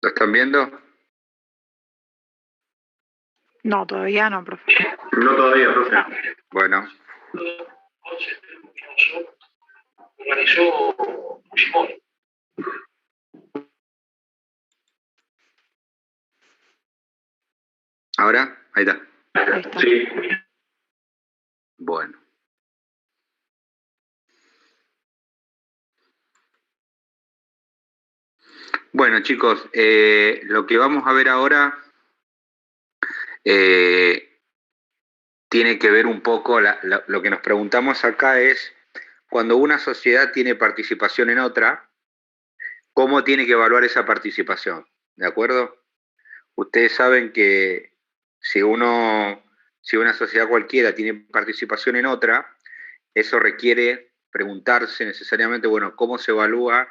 ¿Lo están viendo? No, todavía no, profe. No todavía, profe. No. Bueno. Organizó Fujimori. ¿Ahora? Ahí está. Ahí está. Sí. Bueno. Bueno, chicos, lo que vamos a ver ahora tiene que ver un poco, lo que nos preguntamos acá es, cuando una sociedad tiene participación en otra, ¿cómo tiene que evaluar esa participación? ¿De acuerdo? Ustedes saben que si una sociedad cualquiera tiene participación en otra, eso requiere preguntarse necesariamente, bueno, ¿cómo se evalúa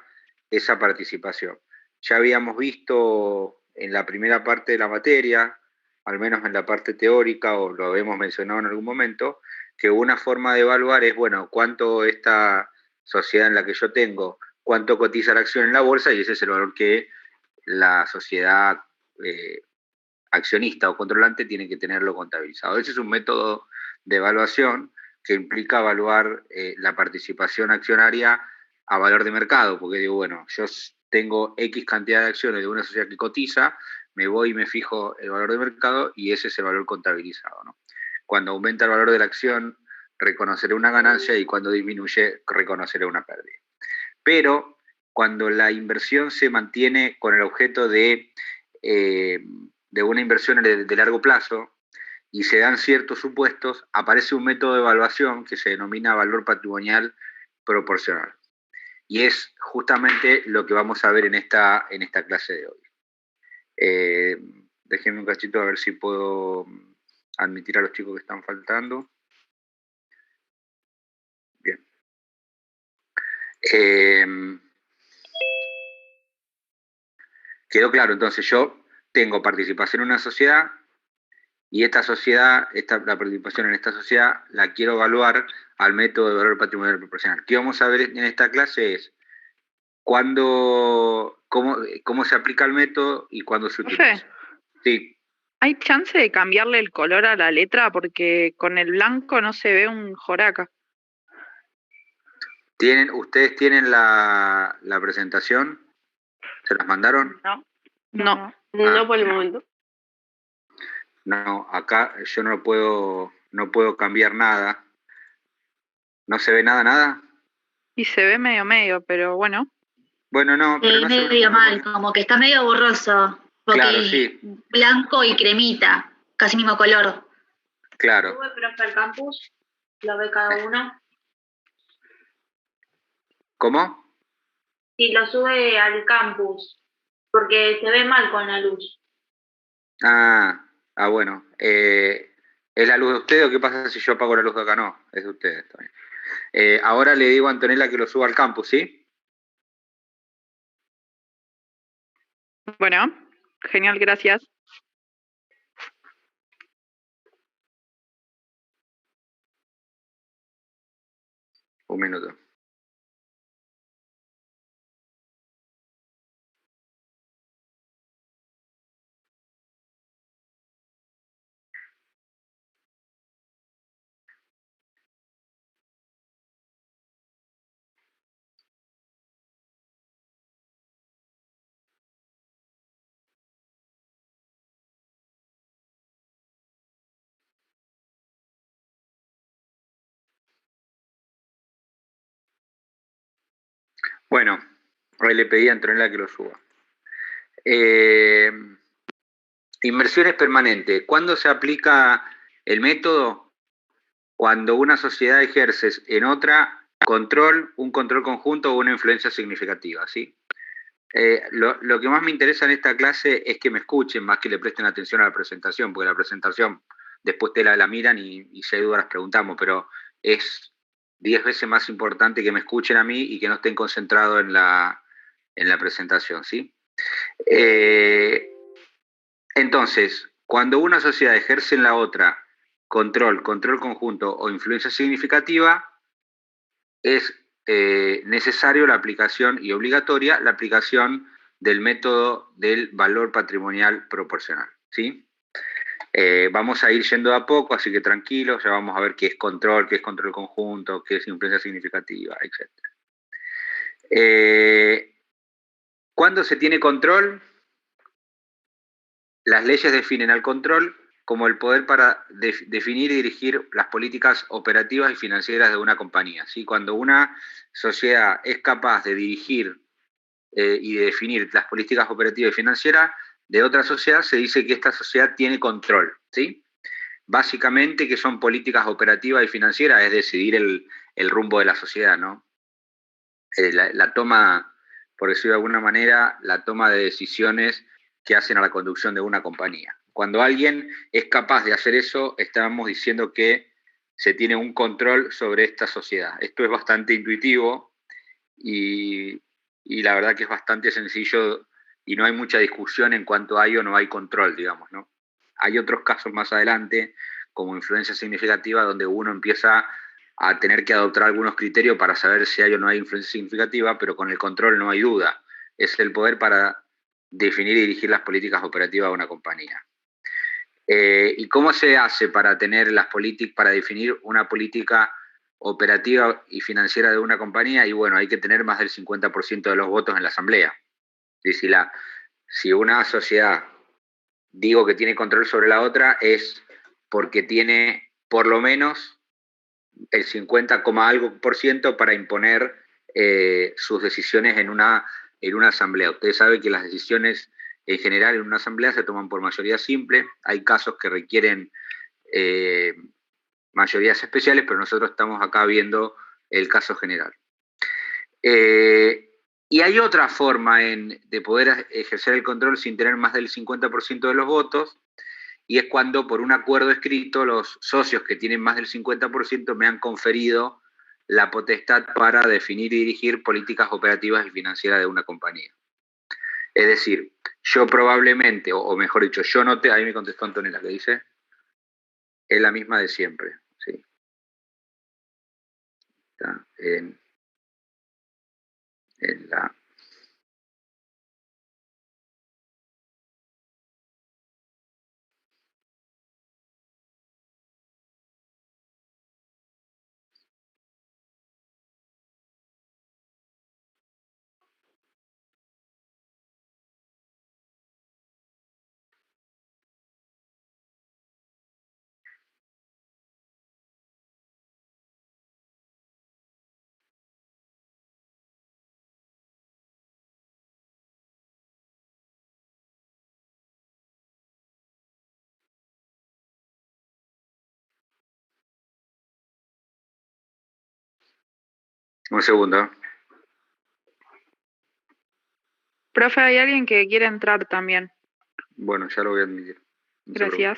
esa participación? Ya habíamos visto en la primera parte de la materia, al menos en la parte teórica, o lo habíamos mencionado en algún momento, que una forma de evaluar es, bueno, cuánto esta sociedad en la que yo tengo, cuánto cotiza la acción en la bolsa, y ese es el valor que la sociedad accionista o controlante tiene que tenerlo contabilizado. Ese es un método de evaluación que implica evaluar la participación accionaria a valor de mercado, porque digo, bueno, yo tengo X cantidad de acciones de una sociedad que cotiza, me voy y me fijo el valor de mercado y ese es el valor contabilizado, ¿no? Cuando aumenta el valor de la acción, reconoceré una ganancia y cuando disminuye, reconoceré una pérdida. Pero cuando la inversión se mantiene con el objeto de una inversión de largo plazo y se dan ciertos supuestos, aparece un método de evaluación que se denomina valor patrimonial proporcional. Y es justamente lo que vamos a ver en esta clase de hoy. Déjenme un cachito a ver si puedo admitir a los chicos que están faltando. Bien. Quedó claro, entonces yo tengo participación en una sociedad y esta sociedad, la participación en esta sociedad la quiero evaluar al método de valor patrimonial proporcional. ¿Qué vamos a ver en esta clase? Es cómo se aplica el método y cuándo se utiliza. Profe, Sí. ¿hay chance de cambiarle el color a la letra? Porque con el blanco no se ve un joraca. ¿Ustedes tienen la presentación? ¿Se las mandaron? No. No por el momento. No, acá yo no puedo cambiar nada. ¿No se ve nada? Y se ve medio, pero bueno. Bueno, no, pero no se ve medio mal, como que está medio borroso. Porque claro, sí. Blanco y cremita, casi mismo color. Claro. Sube, profe, al campus, lo ve cada uno. ¿Cómo? Sí, lo sube al campus, porque se ve mal con la luz. Bueno. ¿Es la luz de ustedes o qué pasa si yo apago la luz de acá? No, es de ustedes también. Ahora le digo a Antonella que lo suba al campus, ¿sí? Bueno, genial, gracias. Un minuto. Bueno, hoy le pedí a Antonella que lo suba. Inversiones permanentes. ¿Cuándo se aplica el método? Cuando una sociedad ejerce en otra un control conjunto o una influencia significativa, ¿sí? Lo que más me interesa en esta clase es que me escuchen más que le presten atención a la presentación, porque la presentación después te la miran y si hay dudas las preguntamos, pero es 10 veces más importante que me escuchen a mí y que no estén concentrados en la presentación, ¿sí? Entonces, cuando una sociedad ejerce en la otra control conjunto o influencia significativa, es necesario la aplicación y obligatoria la aplicación del método del valor patrimonial proporcional, ¿sí? Vamos a ir yendo a poco, así que tranquilos, ya vamos a ver qué es control conjunto, qué es influencia significativa, etc. ¿Cuándo se tiene control? Las leyes definen al control como el poder para definir y dirigir las políticas operativas y financieras de una compañía, ¿sí? Cuando una sociedad es capaz de dirigir y de definir las políticas operativas y financieras de otra sociedad, se dice que esta sociedad tiene control, ¿sí? Básicamente, que son políticas operativas y financieras, es decidir el rumbo de la sociedad, ¿no? La toma, por decirlo de alguna manera, la toma de decisiones que hacen a la conducción de una compañía. Cuando alguien es capaz de hacer eso, estamos diciendo que se tiene un control sobre esta sociedad. Esto es bastante intuitivo y la verdad que es bastante sencillo y no hay mucha discusión en cuanto hay o no hay control, digamos, ¿no? Hay otros casos más adelante, como influencia significativa, donde uno empieza a tener que adoptar algunos criterios para saber si hay o no hay influencia significativa, pero con el control no hay duda. Es el poder para definir y dirigir las políticas operativas de una compañía. ¿Y cómo se hace para tener las políticas, para definir una política operativa y financiera de una compañía? Y bueno, hay que tener más del 50% de los votos en la asamblea. Si una sociedad, digo que tiene control sobre la otra, es porque tiene por lo menos el 50, algo por ciento para imponer sus decisiones en una asamblea. Ustedes saben que las decisiones en general en una asamblea se toman por mayoría simple. Hay casos que requieren mayorías especiales, pero nosotros estamos acá viendo el caso general. Y hay otra forma de poder ejercer el control sin tener más del 50% de los votos, y es cuando por un acuerdo escrito los socios que tienen más del 50% me han conferido la potestad para definir y dirigir políticas operativas y financieras de una compañía. Es decir, yo probablemente, o mejor dicho, yo no te... Ahí me contestó Antonella, ¿qué dice? Es la misma de siempre, ¿sí? Está en la... Un segundo. Profe, hay alguien que quiere entrar también. Bueno, ya lo voy a admitir. Gracias.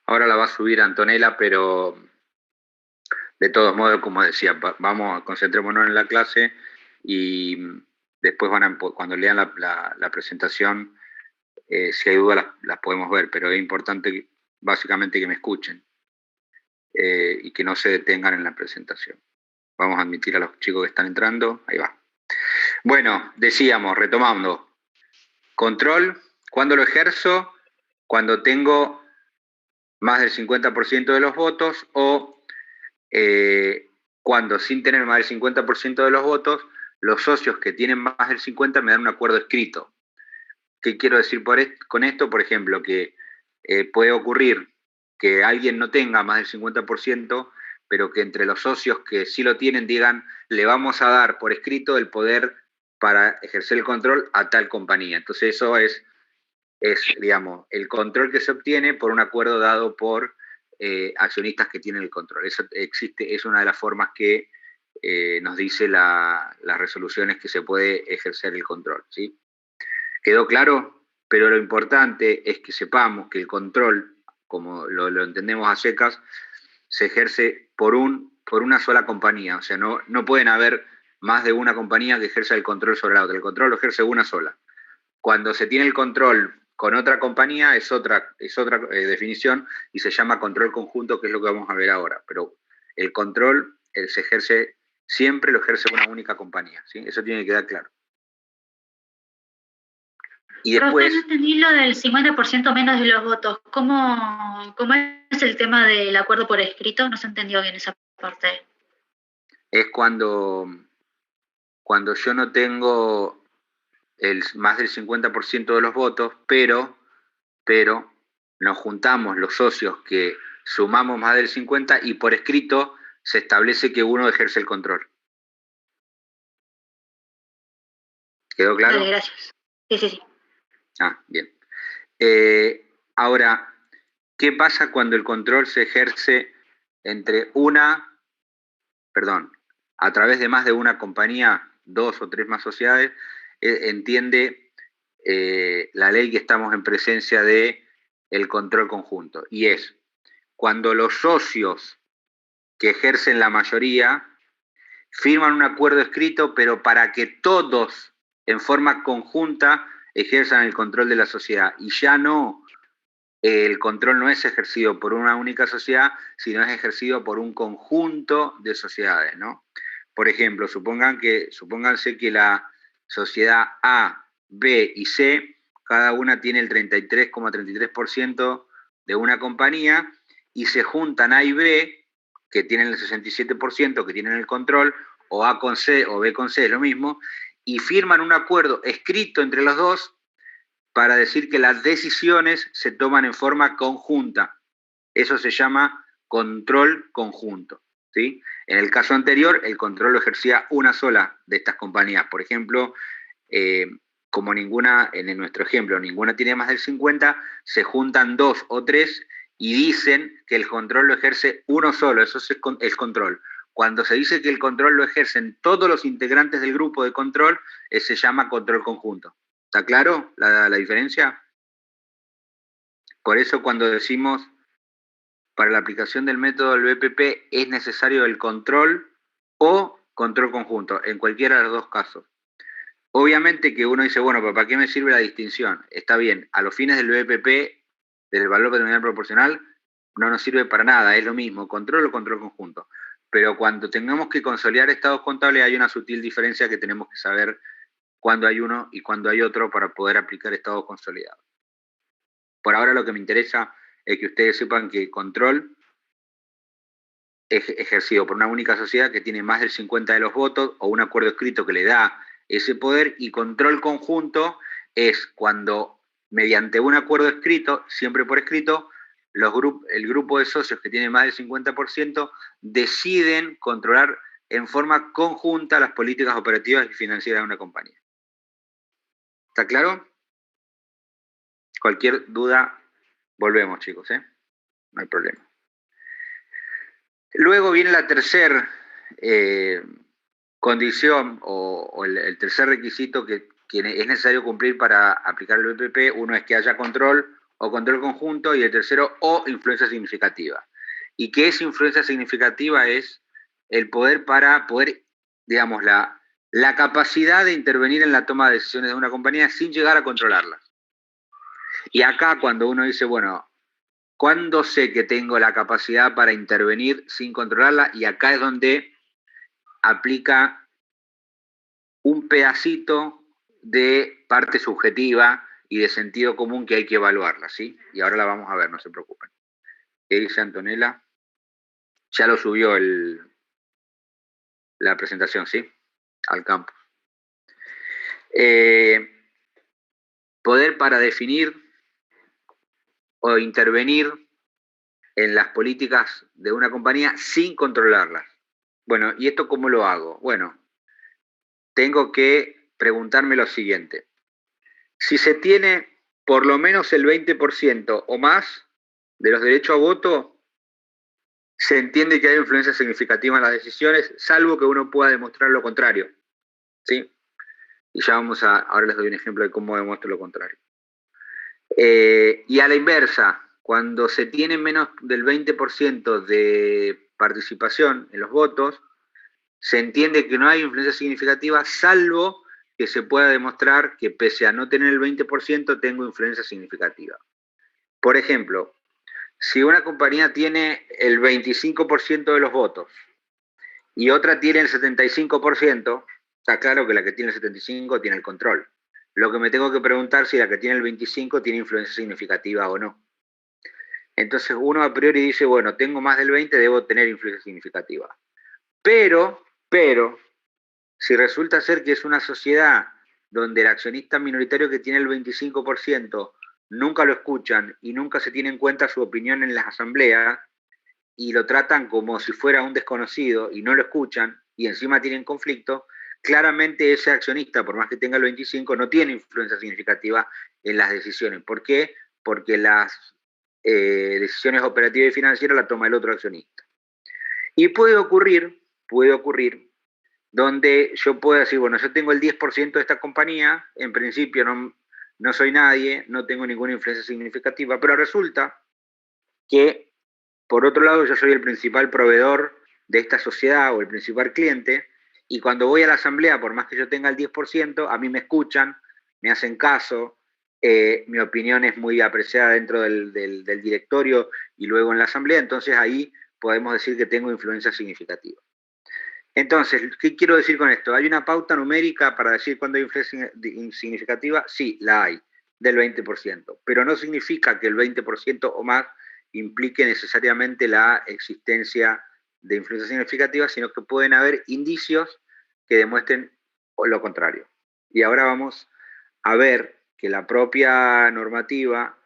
Ahora la va a subir Antonella, pero de todos modos, como decía, concentrémonos en la clase y después cuando lean la presentación, si hay dudas las podemos ver, pero es importante básicamente que me escuchen y que no se detengan en la presentación. Vamos a admitir a los chicos que están entrando. Ahí va. Bueno, decíamos, retomando, control, ¿cuándo lo ejerzo? Cuando tengo más del 50% de los votos o cuando sin tener más del 50% de los votos, los socios que tienen más del 50% me dan un acuerdo escrito. ¿Qué quiero decir con esto? Por ejemplo, que puede ocurrir que alguien no tenga más del 50%, pero que entre los socios que sí lo tienen digan, le vamos a dar por escrito el poder para ejercer el control a tal compañía. Entonces eso es digamos, el control que se obtiene por un acuerdo dado por accionistas que tienen el control. Eso existe, es una de las formas que nos dice las resoluciones que se puede ejercer el control, ¿sí? ¿Quedó claro? pero lo importante es que sepamos que el control, como lo entendemos a secas, se ejerce por una sola compañía. O sea, no pueden haber más de una compañía que ejerza el control sobre la otra. El control lo ejerce una sola. Cuando se tiene el control con otra compañía es otra definición y se llama control conjunto, que es lo que vamos a ver ahora. Pero el control se ejerce, siempre lo ejerce una única compañía, ¿sí? Eso tiene que quedar claro. Y después... Pero no entendí lo del 50% menos de los votos. ¿Cómo es el tema del acuerdo por escrito? No se entendió bien esa parte. Es cuando yo no tengo más del 50% de los votos, pero nos juntamos los socios que sumamos más del 50% y por escrito se establece que uno ejerce el control. ¿Quedó claro? Vale, gracias. Sí. Ah, bien. Ahora, ¿qué pasa cuando el control se ejerce a través de más de una compañía, 2 o 3 más sociedades? Entiende la ley que estamos en presencia de el control conjunto. Y es cuando los socios que ejercen la mayoría firman un acuerdo escrito, pero para que todos en forma conjunta ejerzan el control de la sociedad. Y ya el control no es ejercido por una única sociedad, sino es ejercido por un conjunto de sociedades, ¿no? Por ejemplo, supónganse que la sociedad A, B y C, cada una tiene el 33,33% de una compañía, y se juntan A y B, que tienen el 67%, que tienen el control, o A con C o B con C, es lo mismo, y firman un acuerdo escrito entre los dos para decir que las decisiones se toman en forma conjunta. Eso se llama control conjunto, ¿sí? En el caso anterior, el control lo ejercía una sola de estas compañías. Por ejemplo, como en nuestro ejemplo, ninguna tiene más del 50%, se juntan 2 o 3 y dicen que el control lo ejerce uno solo. Eso es el control. Cuando se dice que el control lo ejercen todos los integrantes del grupo de control, se llama control conjunto. ¿Está claro la diferencia? Por eso cuando decimos, para la aplicación del método del BPP es necesario el control o control conjunto, en cualquiera de los dos casos. Obviamente que uno dice, bueno, ¿pero para qué me sirve la distinción? Está bien, a los fines del BPP, del valor patrimonial proporcional, no nos sirve para nada, es lo mismo, control o control conjunto. Pero cuando tengamos que consolidar estados contables hay una sutil diferencia que tenemos que saber cuándo hay uno y cuándo hay otro para poder aplicar estados consolidados. Por ahora lo que me interesa es que ustedes sepan que control es ejercido por una única sociedad que tiene más del 50% de los votos o un acuerdo escrito que le da ese poder, y control conjunto es cuando mediante un acuerdo escrito, siempre por escrito, el grupo de socios que tiene más del 50% deciden controlar en forma conjunta las políticas operativas y financieras de una compañía. ¿Está claro? Cualquier duda, volvemos, chicos, ¿eh? No hay problema. Luego viene la tercera condición o el tercer requisito que es necesario cumplir para aplicar el BPP. Uno es que haya control o control conjunto, y el tercero, o influencia significativa. ¿Y qué es influencia significativa? Es el poder digamos, la capacidad de intervenir en la toma de decisiones de una compañía sin llegar a controlarla. Y acá cuando uno dice, bueno, ¿cuándo sé que tengo la capacidad para intervenir sin controlarla? Y acá es donde aplica un pedacito de parte subjetiva y de sentido común que hay que evaluarla, ¿sí? Y ahora la vamos a ver, no se preocupen. ¿Qué dice Antonella? Ya lo subió la presentación, ¿sí? Al campus. Poder para definir o intervenir en las políticas de una compañía sin controlarlas. Bueno, ¿y esto cómo lo hago? Bueno, tengo que preguntarme lo siguiente. Si se tiene por lo menos el 20% o más de los derechos a voto, se entiende que hay influencia significativa en las decisiones, salvo que uno pueda demostrar lo contrario, ¿sí? Y ya ahora les doy un ejemplo de cómo demuestro lo contrario. Y a la inversa, cuando se tiene menos del 20% de participación en los votos, se entiende que no hay influencia significativa, salvo que se pueda demostrar que pese a no tener el 20%, tengo influencia significativa. Por ejemplo, si una compañía tiene el 25% de los votos y otra tiene el 75%, está claro que la que tiene el 75% tiene el control. Lo que me tengo que preguntar es si la que tiene el 25% tiene influencia significativa o no. Entonces uno a priori dice, bueno, tengo más del 20%, debo tener influencia significativa. Pero, si resulta ser que es una sociedad donde el accionista minoritario que tiene el 25% nunca lo escuchan y nunca se tiene en cuenta su opinión en las asambleas y lo tratan como si fuera un desconocido y no lo escuchan y encima tienen conflicto, claramente ese accionista, por más que tenga el 25%, no tiene influencia significativa en las decisiones. ¿Por qué? Porque las decisiones operativas y financieras la toma el otro accionista. Y puede ocurrir donde yo pueda decir, bueno, yo tengo el 10% de esta compañía, en principio no soy nadie, no tengo ninguna influencia significativa, pero resulta que, por otro lado, yo soy el principal proveedor de esta sociedad o el principal cliente, y cuando voy a la asamblea, por más que yo tenga el 10%, a mí me escuchan, me hacen caso, mi opinión es muy apreciada dentro del directorio y luego en la asamblea, entonces ahí podemos decir que tengo influencia significativa. Entonces, ¿qué quiero decir con esto? ¿Hay una pauta numérica para decir cuándo hay influencia significativa? Sí, la hay, del 20%, pero no significa que el 20% o más implique necesariamente la existencia de influencia significativa, sino que pueden haber indicios que demuestren lo contrario. Y ahora vamos a ver que la propia normativa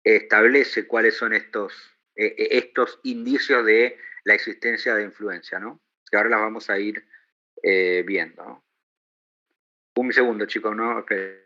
establece cuáles son estos indicios de la existencia de influencia, ¿no? Que ahora las vamos a ir viendo, ¿no? Un segundo, chicos, ¿no? Esperen.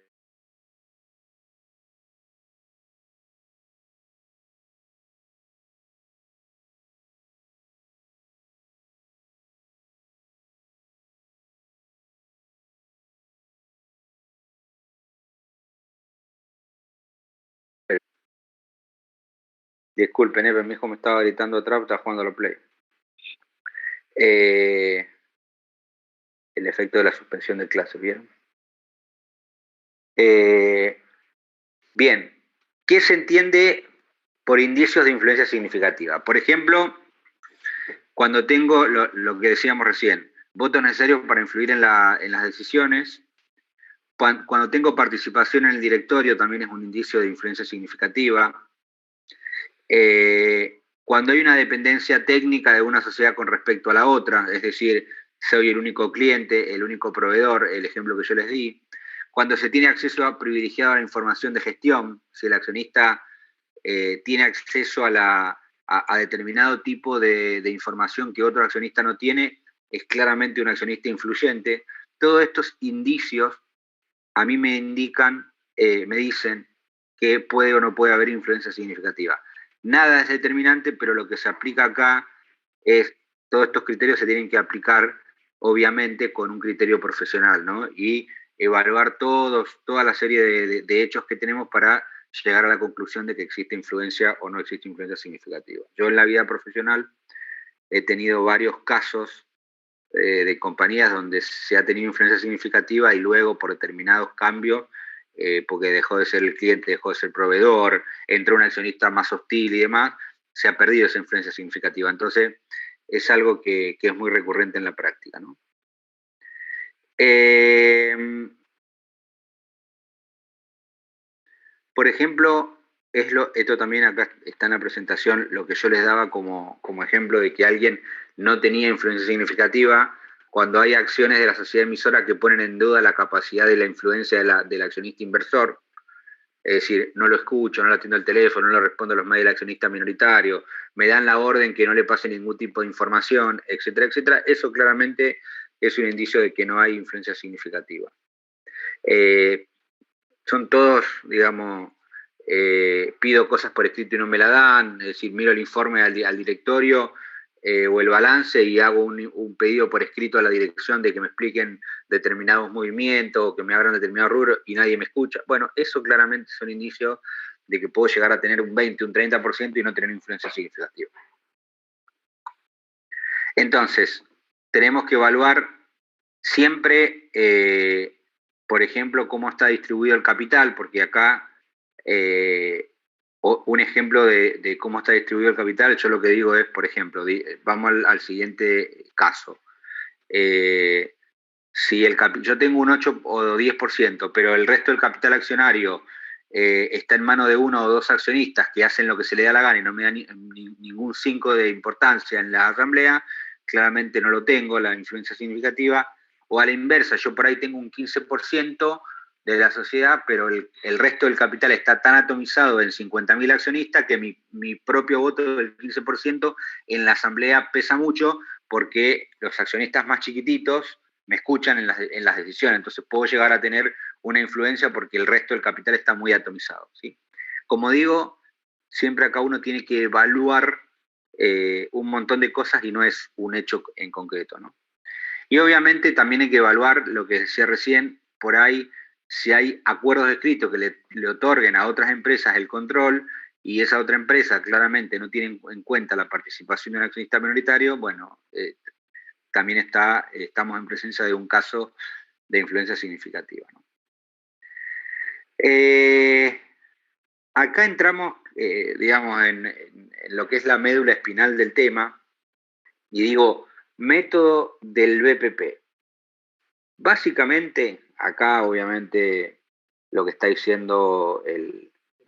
Disculpen, pero mi hijo me estaba gritando atrás, estaba jugando a los play. El efecto de la suspensión de clase, ¿vieron? Bien, ¿qué se entiende por indicios de influencia significativa? Por ejemplo, cuando tengo lo que decíamos recién, votos necesarios para influir en las decisiones. Cuando tengo participación en el directorio también es un indicio de influencia significativa. Cuando hay una dependencia técnica de una sociedad con respecto a la otra, es decir, soy el único cliente, el único proveedor, el ejemplo que yo les di. Cuando se tiene acceso privilegiado a la información de gestión, si el accionista tiene acceso a determinado tipo de información que otro accionista no tiene, es claramente un accionista influyente. Todos estos indicios a mí me indican, me dicen que puede o no puede haber influencia significativa. Nada es determinante, pero lo que se aplica acá es, todos estos criterios se tienen que aplicar, obviamente, con un criterio profesional, ¿no? Y evaluar toda la serie de hechos que tenemos para llegar a la conclusión de que existe influencia o no existe influencia significativa. Yo en la vida profesional he tenido varios casos de compañías donde se ha tenido influencia significativa y luego por determinados cambios, porque dejó de ser el cliente, dejó de ser proveedor, entró un accionista más hostil y demás, se ha perdido esa influencia significativa. Entonces, es algo que es muy recurrente en la práctica, ¿no? Por ejemplo, esto también acá está en la presentación, lo que yo les daba como ejemplo de que alguien no tenía influencia significativa, cuando hay acciones de la sociedad emisora que ponen en duda la capacidad de la influencia del accionista inversor, es decir, no lo escucho, no le atiendo el teléfono, no le respondo a los mails del accionista minoritario, me dan la orden que no le pase ningún tipo de información, etcétera, etcétera, eso claramente es un indicio de que no hay influencia significativa. Son todos, digamos, pido cosas por escrito y no me la dan, es decir, miro el informe al directorio o el balance y hago un pedido por escrito a la dirección de que me expliquen determinados movimientos o que me abran determinados rubros y nadie me escucha. Bueno, eso claramente son indicios de que puedo llegar a tener un 20, un 30% y no tener influencia significativa. Entonces, tenemos que evaluar siempre, por ejemplo, cómo está distribuido el capital, porque acá un ejemplo de cómo está distribuido el capital, yo lo que digo es, por ejemplo, vamos al siguiente caso. Si yo tengo un 8 o 10%, pero el resto del capital accionario está en manos de uno o dos accionistas que hacen lo que se le da la gana y no me dan ningún 5 de importancia en la asamblea, claramente no lo tengo, la influencia significativa. O a la inversa, yo por ahí tengo un 15% de la sociedad, pero el resto del capital está tan atomizado en 50.000 accionistas que mi propio voto del 15% en la asamblea pesa mucho porque los accionistas más chiquititos me escuchan en las decisiones, entonces puedo llegar a tener una influencia porque el resto del capital está muy atomizado, ¿sí? Como digo, siempre acá uno tiene que evaluar un montón de cosas y no es un hecho en concreto, ¿no? Y obviamente también hay que evaluar lo que decía recién, por ahí, si hay acuerdos escritos que le otorguen a otras empresas el control y esa otra empresa claramente no tiene en cuenta la participación de un accionista minoritario, bueno, también estamos en presencia de un caso de influencia significativa, ¿no? Acá entramos, digamos, en lo que es la médula espinal del tema y digo, método del BPP. Básicamente, acá obviamente lo que está diciendo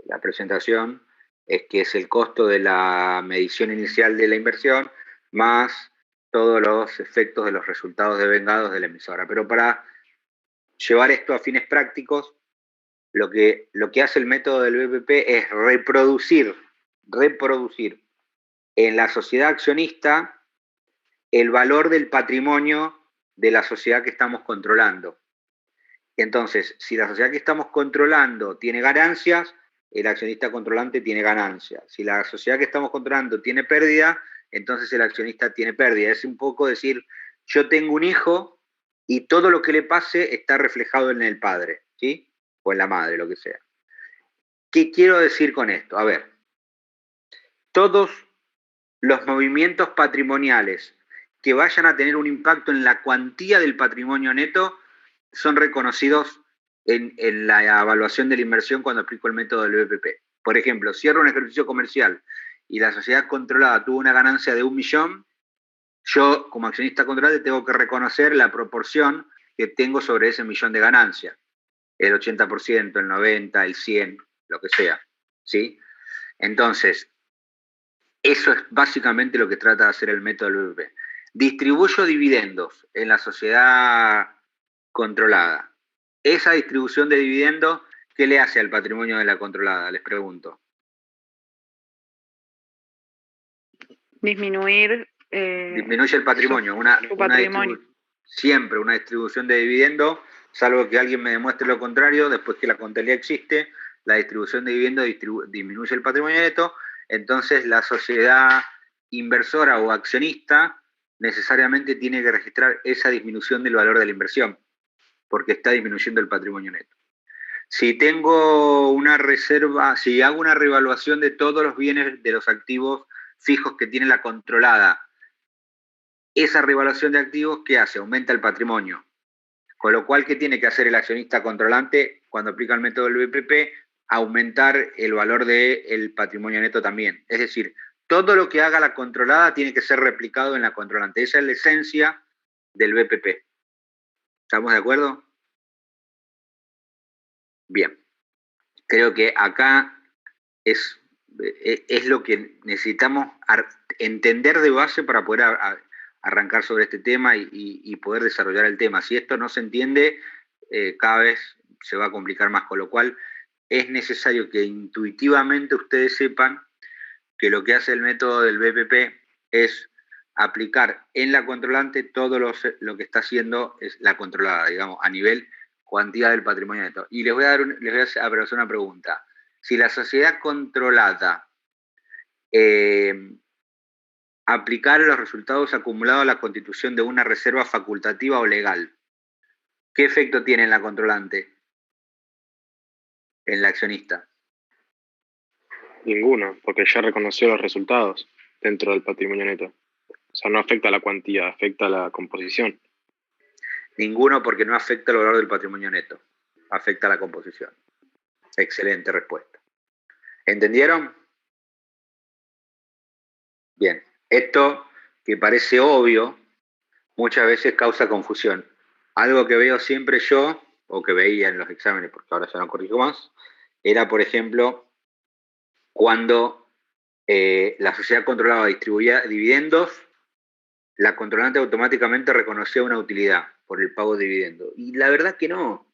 la presentación es que es el costo de la medición inicial de la inversión más todos los efectos de los resultados devengados de la emisora. Pero para llevar esto a fines prácticos, lo que hace el método del BPP es reproducir en la sociedad accionista el valor del patrimonio de la sociedad que estamos controlando. Entonces, si la sociedad que estamos controlando tiene ganancias, el accionista controlante tiene ganancias. Si la sociedad que estamos controlando tiene pérdida, entonces el accionista tiene pérdida. Es un poco decir, yo tengo un hijo y todo lo que le pase está reflejado en el padre, ¿sí? O en la madre, lo que sea. ¿Qué quiero decir con esto? A ver, todos los movimientos patrimoniales que vayan a tener un impacto en la cuantía del patrimonio neto son reconocidos en la evaluación de la inversión cuando aplico el método del BPP. Por ejemplo, cierro un ejercicio comercial y la sociedad controlada tuvo una ganancia de 1 millón, yo como accionista controlante tengo que reconocer la proporción que tengo sobre ese millón de ganancia, el 80%, el 90%, el 100%, lo que sea, ¿sí? Entonces, eso es básicamente lo que trata de hacer el método del BPP. Distribuyo dividendos en la sociedad controlada. Esa distribución de dividendos, ¿qué le hace al patrimonio de la controlada? Les pregunto. Disminuye el patrimonio. Siempre una distribución de dividendos, salvo que alguien me demuestre lo contrario, después que la contabilidad existe, la distribución de dividendos disminuye el patrimonio neto, entonces la sociedad inversora o accionista necesariamente tiene que registrar esa disminución del valor de la inversión, porque está disminuyendo el patrimonio neto. Si tengo una reserva, si hago una revaluación de todos los bienes de los activos fijos que tiene la controlada, esa revaluación de activos, ¿qué hace? Aumenta el patrimonio. Con lo cual, ¿qué tiene que hacer el accionista controlante cuando aplica el método del BPP? Aumentar el valor del patrimonio neto también. Es decir, todo lo que haga la controlada tiene que ser replicado en la controlante. Esa es la esencia del BPP. ¿Estamos de acuerdo? Bien. Creo que acá es lo que necesitamos entender de base para poder arrancar sobre este tema y poder desarrollar el tema. Si esto no se entiende, cada vez se va a complicar más, con lo cual es necesario que intuitivamente ustedes sepan que lo que hace el método del BPP es aplicar en la controlante todo lo que está haciendo es la controlada, digamos, a nivel cuantía del patrimonio neto. Y les voy a hacer una pregunta. Si la sociedad controlada aplicara los resultados acumulados a la constitución de una reserva facultativa o legal, ¿qué efecto tiene en la controlante? En la accionista. Ninguno, porque ya reconoció los resultados dentro del patrimonio neto. O sea, no afecta a la cuantía, afecta a la composición. Ninguno, porque no afecta el valor del patrimonio neto, afecta a la composición. Excelente respuesta. ¿Entendieron? Bien, esto que parece obvio, muchas veces causa confusión. Algo que veo siempre yo, o que veía en los exámenes, porque ahora ya no corrijo más, era, por ejemplo, cuando la sociedad controlada distribuía dividendos, la controlante automáticamente reconocía una utilidad por el pago de dividendos. Y la verdad que no,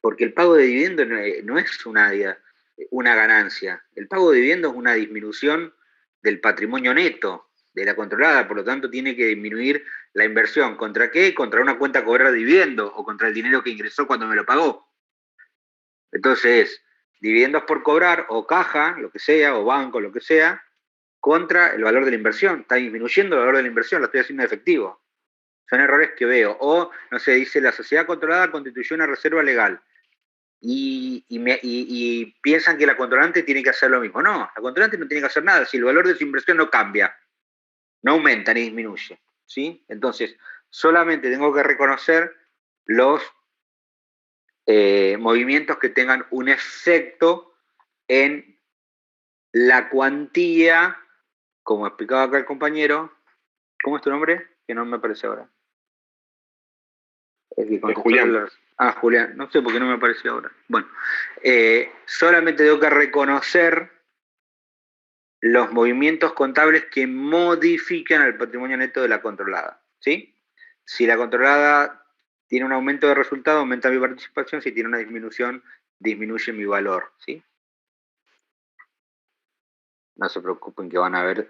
porque el pago de dividendos no es una ganancia. El pago de dividendos es una disminución del patrimonio neto de la controlada, por lo tanto tiene que disminuir la inversión. ¿Contra qué? Contra una cuenta cobrar dividendos o contra el dinero que ingresó cuando me lo pagó. Entonces, dividendos por cobrar o caja, lo que sea, o banco, lo que sea, contra el valor de la inversión. Está disminuyendo el valor de la inversión, lo estoy haciendo efectivo. Son errores que veo. O, no sé, dice la sociedad controlada constituyó una reserva legal. Y piensan que la controlante tiene que hacer lo mismo. No, la controlante no tiene que hacer nada si el valor de su inversión no cambia, no aumenta ni disminuye, ¿sí? Entonces, solamente tengo que reconocer los movimientos que tengan un efecto en la cuantía, como explicaba acá el compañero. ¿Cómo es tu nombre? Que no me aparece ahora. Julián. Julián, no sé por qué no me apareció ahora. Bueno, solamente tengo que reconocer los movimientos contables que modifican el patrimonio neto de la controlada, ¿sí? Si la controlada tiene un aumento de resultado, aumenta mi participación. Si tiene una disminución, disminuye mi valor, ¿sí? No se preocupen que van a ver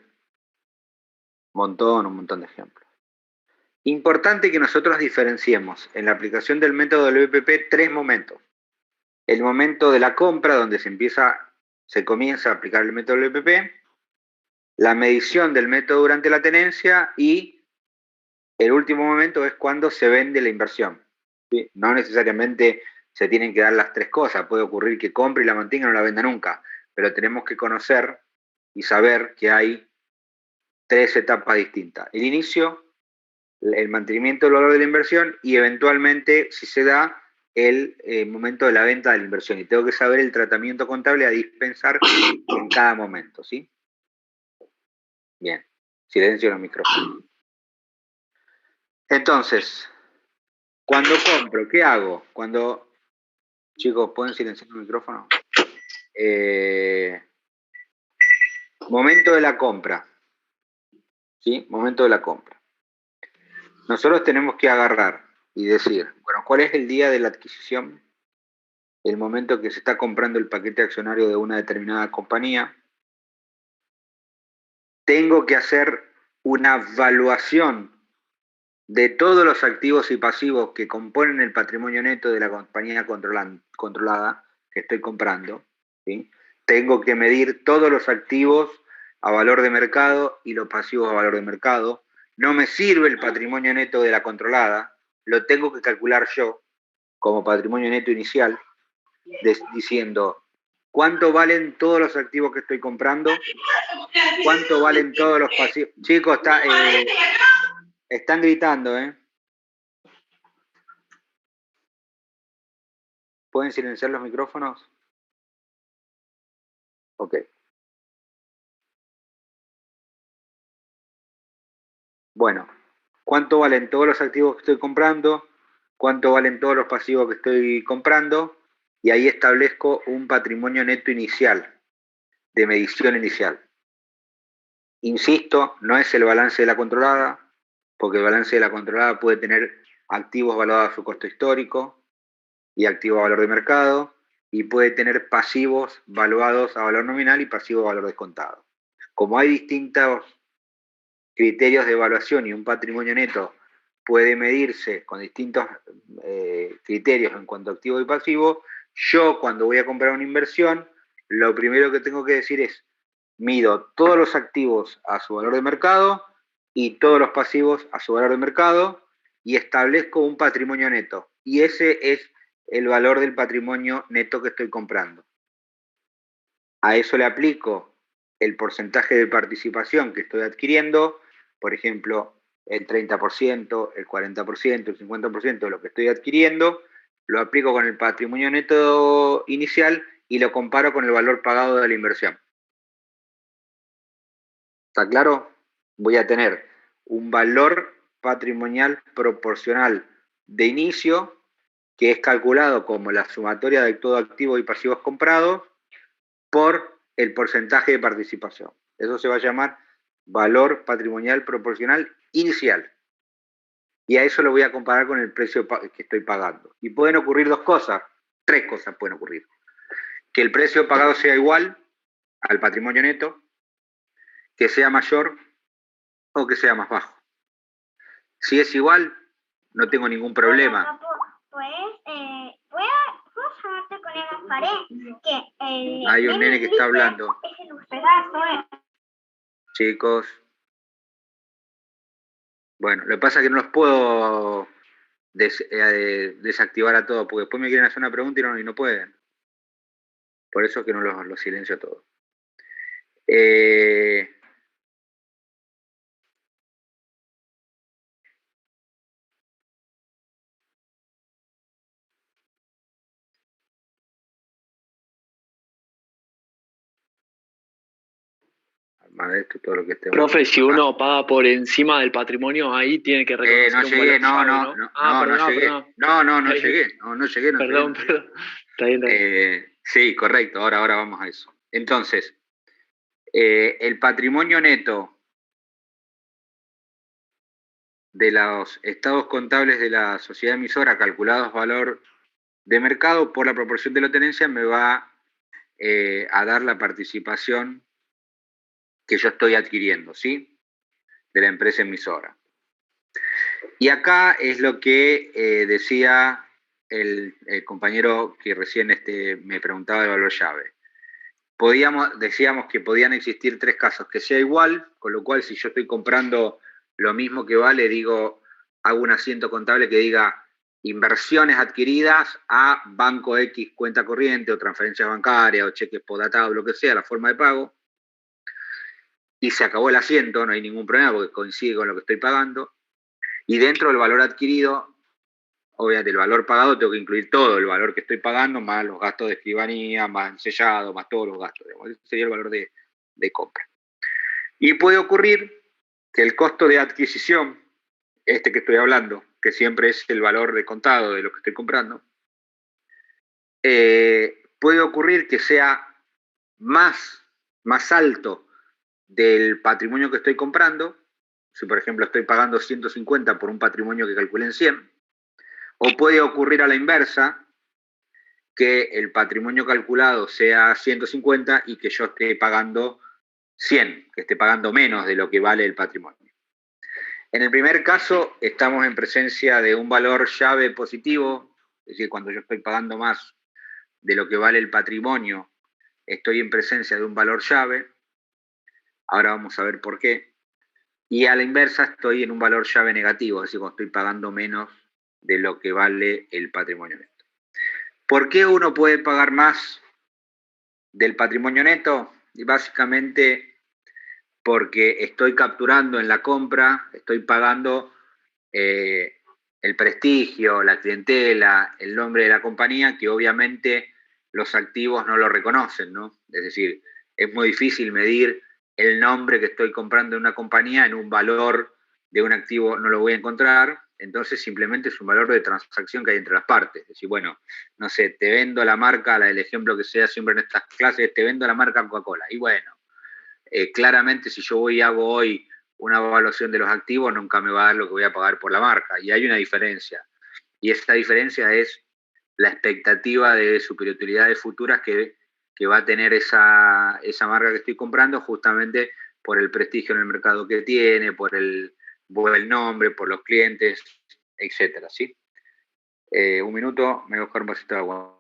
un montón de ejemplos. Importante que nosotros diferenciemos en la aplicación del método del BPP 3 momentos. El momento de la compra, donde se comienza a aplicar el método del BPP, la medición del método durante la tenencia y el último momento es cuando se vende la inversión, ¿sí? No necesariamente se tienen que dar las tres cosas, puede ocurrir que compre y la mantenga y no la venda nunca, pero tenemos que conocer y saber que hay 3 etapas distintas. El inicio, el mantenimiento del valor de la inversión y eventualmente, si se da, el momento de la venta de la inversión. Y tengo que saber el tratamiento contable a dispensar en cada momento, ¿sí? Bien, silencio en los micrófonos. Entonces, cuando compro, ¿qué hago? Chicos, ¿pueden silenciar el micrófono? Momento de la compra, ¿sí? Momento de la compra. Nosotros tenemos que agarrar y decir, bueno, ¿cuál es el día de la adquisición? El momento que se está comprando el paquete accionario de una determinada compañía. Tengo que hacer una evaluación de todos los activos y pasivos que componen el patrimonio neto de la compañía controlada que estoy comprando, ¿sí? Tengo que medir todos los activos a valor de mercado y los pasivos a valor de mercado. No me sirve el patrimonio neto de la controlada, lo tengo que calcular yo como patrimonio neto inicial, diciendo cuánto valen todos los activos que estoy comprando, cuánto valen todos los pasivos. Chicos, están gritando, ¿eh? ¿Pueden silenciar los micrófonos? Ok. Bueno, ¿cuánto valen todos los activos que estoy comprando? ¿Cuánto valen todos los pasivos que estoy comprando? Y ahí establezco un patrimonio neto inicial, de medición inicial. Insisto, no es el balance de la controlada, porque el balance de la controlada puede tener activos valuados a su costo histórico y activos a valor de mercado, y puede tener pasivos valuados a valor nominal y pasivos a valor descontado. Como hay distintos criterios de evaluación y un patrimonio neto puede medirse con distintos criterios en cuanto a activo y pasivo, yo cuando voy a comprar una inversión, lo primero que tengo que decir es, mido todos los activos a su valor de mercado y todos los pasivos a su valor de mercado y establezco un patrimonio neto. Y ese es el valor del patrimonio neto que estoy comprando. A eso le aplico el porcentaje de participación que estoy adquiriendo, por ejemplo, el 30%, el 40%, el 50% de lo que estoy adquiriendo, lo aplico con el patrimonio neto inicial y lo comparo con el valor pagado de la inversión. ¿Está claro? Voy a tener un valor patrimonial proporcional de inicio que es calculado como la sumatoria de todo activos y pasivos comprados por el porcentaje de participación. Eso se va a llamar valor patrimonial proporcional inicial. Y a eso lo voy a comparar con el precio que estoy pagando. Y pueden ocurrir dos cosas, tres cosas pueden ocurrir. Que el precio pagado sea igual al patrimonio neto, que sea mayor o que sea más bajo. Si es igual, no tengo ningún problema. ¿Puedo llamarte con Eva Faré? Hay un nene que está hablando. Es el pedazo, Chicos. Bueno, lo que pasa es que no los puedo desactivar a todos, porque después me quieren hacer una pregunta y no pueden. Por eso es que no los silencio a todos. Esto, todo lo que esté Profe, si uno paga por encima del patrimonio, ahí tiene que reconocer no llegué, un valor llave, no llegué. perdón. No llegué. Perdón. Está bien. Sí, correcto, ahora vamos a eso. Entonces, el patrimonio neto de los estados contables de la sociedad emisora calculados valor de mercado por la proporción de la tenencia me va a dar la participación que yo estoy adquiriendo, ¿sí? De la empresa emisora. Y acá es lo que decía el compañero que recién me preguntaba de valor llave. Decíamos que podían existir tres casos, que sea igual, con lo cual si yo estoy comprando lo mismo que vale, hago un asiento contable que diga inversiones adquiridas a banco X cuenta corriente o transferencias bancarias o cheques postdatados, lo que sea, la forma de pago, y se acabó el asiento, no hay ningún problema porque coincide con lo que estoy pagando, y dentro del valor adquirido, obviamente el valor pagado tengo que incluir todo el valor que estoy pagando, más los gastos de escribanía, más el sellado, más todos los gastos, digamos. Ese sería el valor de compra. Y puede ocurrir que el costo de adquisición, que estoy hablando, que siempre es el valor de contado de lo que estoy comprando, puede ocurrir que sea más alto del patrimonio que estoy comprando. Si por ejemplo estoy pagando 150 por un patrimonio que calculé en 100, o puede ocurrir a la inversa, que el patrimonio calculado sea 150 y que yo esté pagando 100, que esté pagando menos de lo que vale el patrimonio. En el primer caso, estamos en presencia de un valor llave positivo, es decir, cuando yo estoy pagando más de lo que vale el patrimonio, estoy en presencia de un valor llave. Ahora vamos a ver por qué. Y a la inversa, estoy en un valor llave negativo, es decir, cuando estoy pagando menos de lo que vale el patrimonio neto. ¿Por qué uno puede pagar más del patrimonio neto? Y básicamente porque estoy capturando en la compra, estoy pagando el prestigio, la clientela, el nombre de la compañía, que obviamente los activos no lo reconocen, ¿no? Es decir, es muy difícil medir el nombre que estoy comprando en una compañía en un valor de un activo, no lo voy a encontrar, entonces simplemente es un valor de transacción que hay entre las partes. Es decir, bueno, no sé, te vendo la marca, el ejemplo que sea siempre en estas clases, te vendo la marca Coca-Cola. Y bueno, claramente si yo hago hoy una evaluación de los activos, nunca me va a dar lo que voy a pagar por la marca. Y hay una diferencia. Y esta diferencia es la expectativa de superioridades futuras que va a tener esa marca que estoy comprando, justamente por el prestigio en el mercado que tiene, por el buen nombre, por los clientes, etcétera, ¿sí? Un minuto, me voy a buscar un vasito de agua.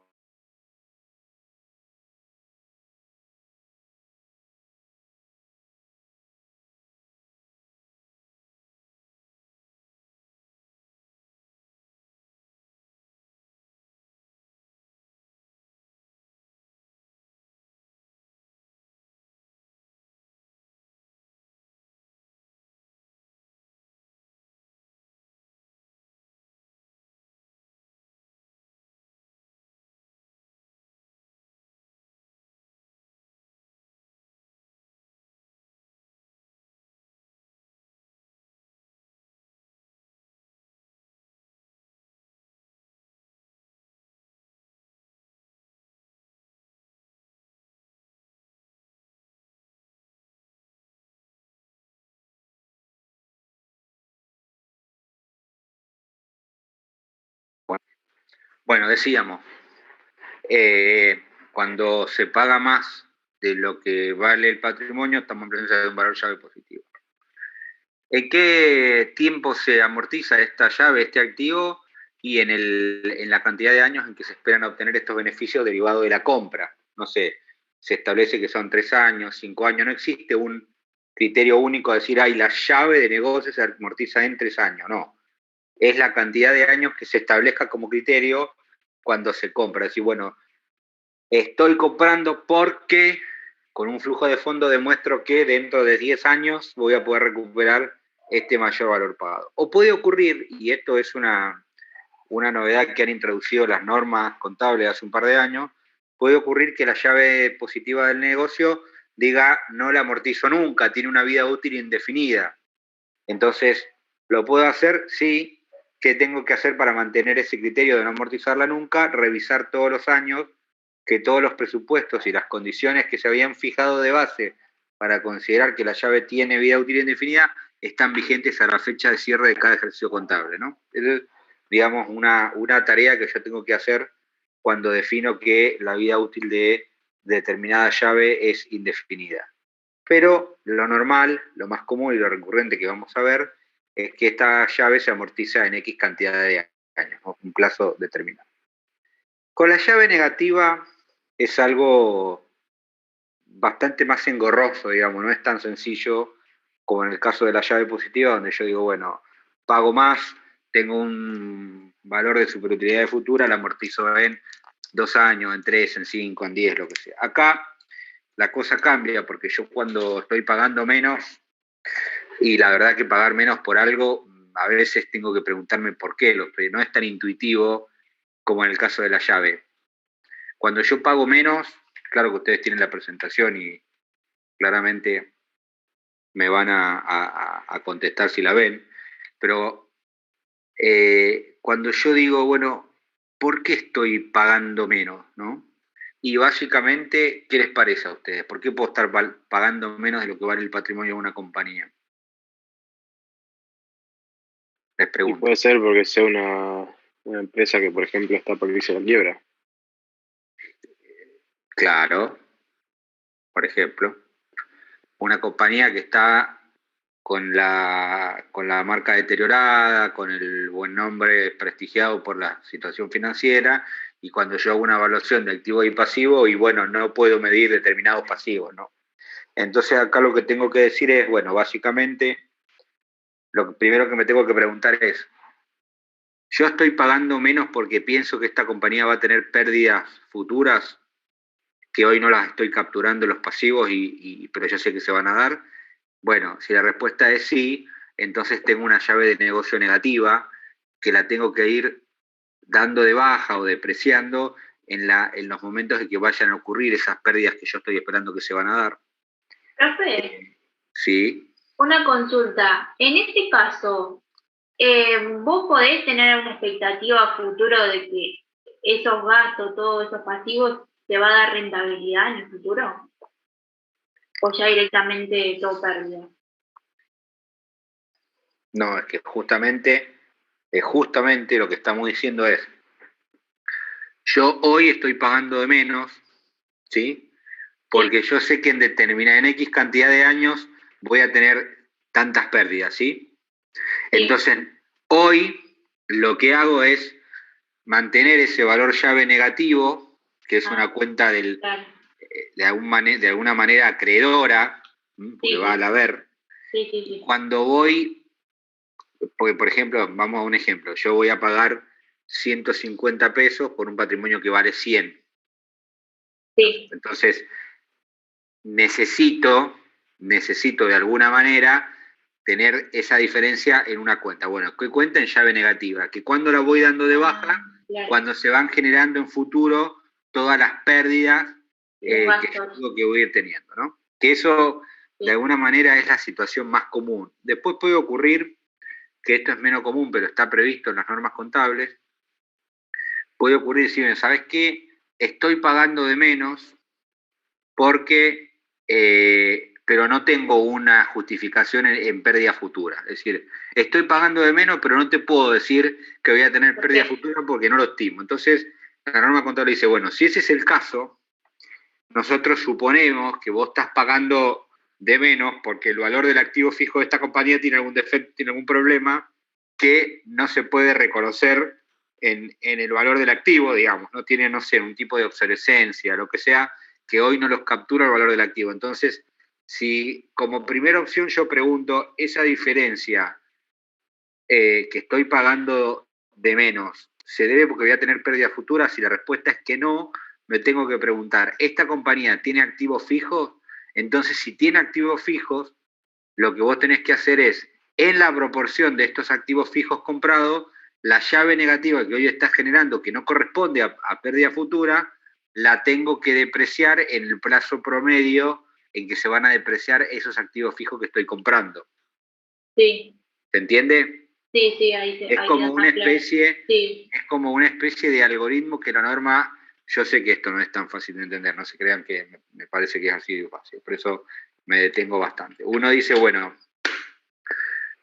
Bueno, decíamos, cuando se paga más de lo que vale el patrimonio, estamos en presencia de un valor llave positivo. ¿En qué tiempo se amortiza esta llave, este activo, y en la cantidad de años en que se esperan obtener estos beneficios derivados de la compra? No sé, se establece que son 3 años, 5 años, no existe un criterio único de decir, la llave de negocio se amortiza en 3 años, no. Es la cantidad de años que se establezca como criterio cuando se compra. Es decir, bueno, estoy comprando porque con un flujo de fondo demuestro que dentro de 10 años voy a poder recuperar este mayor valor pagado. O puede ocurrir, y esto es una novedad que han introducido las normas contables hace un par de años, puede ocurrir que la llave positiva del negocio diga no la amortizo nunca, tiene una vida útil indefinida. Entonces, ¿lo puedo hacer? Sí. ¿Qué tengo que hacer para mantener ese criterio de no amortizarla nunca? Revisar todos los años que todos los presupuestos y las condiciones que se habían fijado de base para considerar que la llave tiene vida útil indefinida están vigentes a la fecha de cierre de cada ejercicio contable, ¿no? Es, digamos, una tarea que yo tengo que hacer cuando defino que la vida útil de determinada llave es indefinida. Pero lo normal, lo más común y lo recurrente que vamos a ver es que esta llave se amortiza en X cantidad de años, ¿no? Un plazo determinado. Con la llave negativa es algo bastante más engorroso, digamos, no es tan sencillo como en el caso de la llave positiva, donde yo digo, bueno, pago más, tengo un valor de superutilidad futura, la amortizo en 2 años, en 3, en 5, en 10, lo que sea. Acá la cosa cambia porque yo cuando estoy pagando menos, y la verdad que pagar menos por algo, a veces tengo que preguntarme por qué, no es tan intuitivo como en el caso de la llave. Cuando yo pago menos, claro que ustedes tienen la presentación y claramente me van a contestar si la ven, pero cuando yo digo, bueno, ¿por qué estoy pagando menos, no? Y básicamente, ¿qué les parece a ustedes? ¿Por qué puedo estar pagando menos de lo que vale el patrimonio de una compañía? Les pregunto. Y puede ser porque sea una empresa que, por ejemplo, está por irse a la quiebra. Claro, por ejemplo, una compañía que está con la marca deteriorada, con el buen nombre prestigiado por la situación financiera, y cuando yo hago una evaluación de activo y pasivo, y bueno, no puedo medir determinados pasivos, ¿no? Entonces acá lo que tengo que decir es, bueno, básicamente, lo primero que me tengo que preguntar es, ¿yo estoy pagando menos porque pienso que esta compañía va a tener pérdidas futuras que hoy no las estoy capturando los pasivos, pero yo sé que se van a dar? Bueno, si la respuesta es sí, entonces tengo una llave de negocio negativa que la tengo que ir dando de baja o depreciando en los momentos en que vayan a ocurrir esas pérdidas que yo estoy esperando que se van a dar. Profe, Sí. una consulta. En este caso, ¿vos podés tener una expectativa a futuro de que esos gastos, todos esos pasivos, te va a dar rentabilidad en el futuro? ¿O ya directamente todo pérdida? No, es que justamente lo que estamos diciendo es, yo hoy estoy pagando de menos, ¿sí? Porque yo sé que en X cantidad de años voy a tener tantas pérdidas, ¿sí? Entonces, hoy lo que hago es mantener ese valor llave negativo, que es una cuenta Claro. de alguna manera acreedora, porque va al haber. Sí. Cuando voy, porque por ejemplo, vamos a un ejemplo, yo voy a pagar 150 pesos por un patrimonio que vale 100. Sí. Entonces, necesito de alguna manera tener esa diferencia en una cuenta. Bueno, ¿qué cuenta? En llave negativa, que cuando la voy dando de baja, Claro. cuando se van generando en futuro todas las pérdidas que yo que voy a ir teniendo, ¿no? Que eso, de alguna manera, es la situación más común. Después puede ocurrir, que esto es menos común, pero está previsto en las normas contables, puede ocurrir decir, ¿sabes qué? Estoy pagando de menos porque pero no tengo una justificación en pérdida futura. Es decir, estoy pagando de menos, pero no te puedo decir que voy a tener pérdida futura porque no lo estimo. Entonces, la norma contable dice, bueno, si ese es el caso, nosotros suponemos que vos estás pagando de menos porque el valor del activo fijo de esta compañía tiene algún defecto, tiene algún problema que no se puede reconocer en el valor del activo, digamos, no tiene, no sé, un tipo de obsolescencia, lo que sea, que hoy no los captura el valor del activo. Entonces, si como primera opción yo pregunto, esa diferencia que estoy pagando de menos, ¿se debe porque voy a tener pérdida futura? Si la respuesta es que no, me tengo que preguntar, ¿esta compañía tiene activos fijos? Entonces, si tiene activos fijos, lo que vos tenés que hacer es, en la proporción de estos activos fijos comprados, la llave negativa que hoy está generando, que no corresponde a pérdida futura, la tengo que depreciar en el plazo promedio en que se van a depreciar esos activos fijos que estoy comprando. Sí. ¿Se entiende? Sí, ahí es como una especie, sí. Es como una especie de algoritmo que la norma, yo sé que esto no es tan fácil de entender, no se crean que me parece que es así de fácil, por eso me detengo bastante. Uno dice, bueno,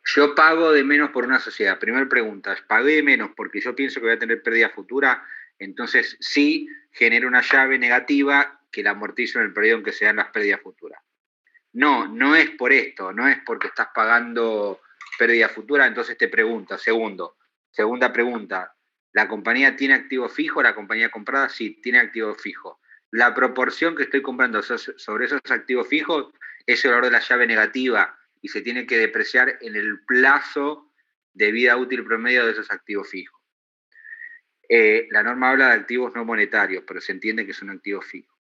yo pago de menos por una sociedad. Primera pregunta, ¿pagué de menos porque yo pienso que voy a tener pérdida futura? Entonces sí genero una llave negativa que la amortizo en el periodo en que se dan las pérdidas futuras. No es por esto, no es porque estás pagando pérdida futura, entonces te pregunta, segunda pregunta, ¿la compañía tiene activo fijo? ¿La compañía comprada? Sí, tiene activo fijo. La proporción que estoy comprando sobre esos activos fijos es el valor de la llave negativa y se tiene que depreciar en el plazo de vida útil promedio de esos activos fijos. La norma habla de activos no monetarios, pero se entiende que es un activo fijo.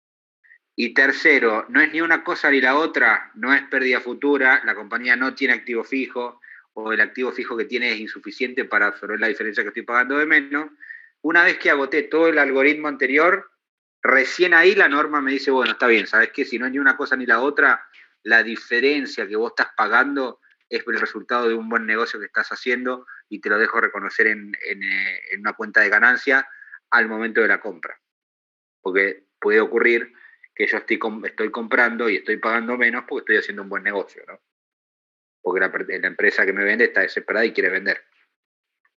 Y tercero, no es ni una cosa ni la otra, no es pérdida futura, la compañía no tiene activo fijo, o el activo fijo que tiene es insuficiente para absorber la diferencia que estoy pagando de menos. Una vez que agoté todo el algoritmo anterior, recién ahí la norma me dice, bueno, está bien, ¿sabes qué? Si no es ni una cosa ni la otra, la diferencia que vos estás pagando es el resultado de un buen negocio que estás haciendo y te lo dejo reconocer en una cuenta de ganancia al momento de la compra. Porque puede ocurrir que yo estoy comprando y estoy pagando menos porque estoy haciendo un buen negocio, ¿no? Porque la empresa que me vende está desesperada y quiere vender.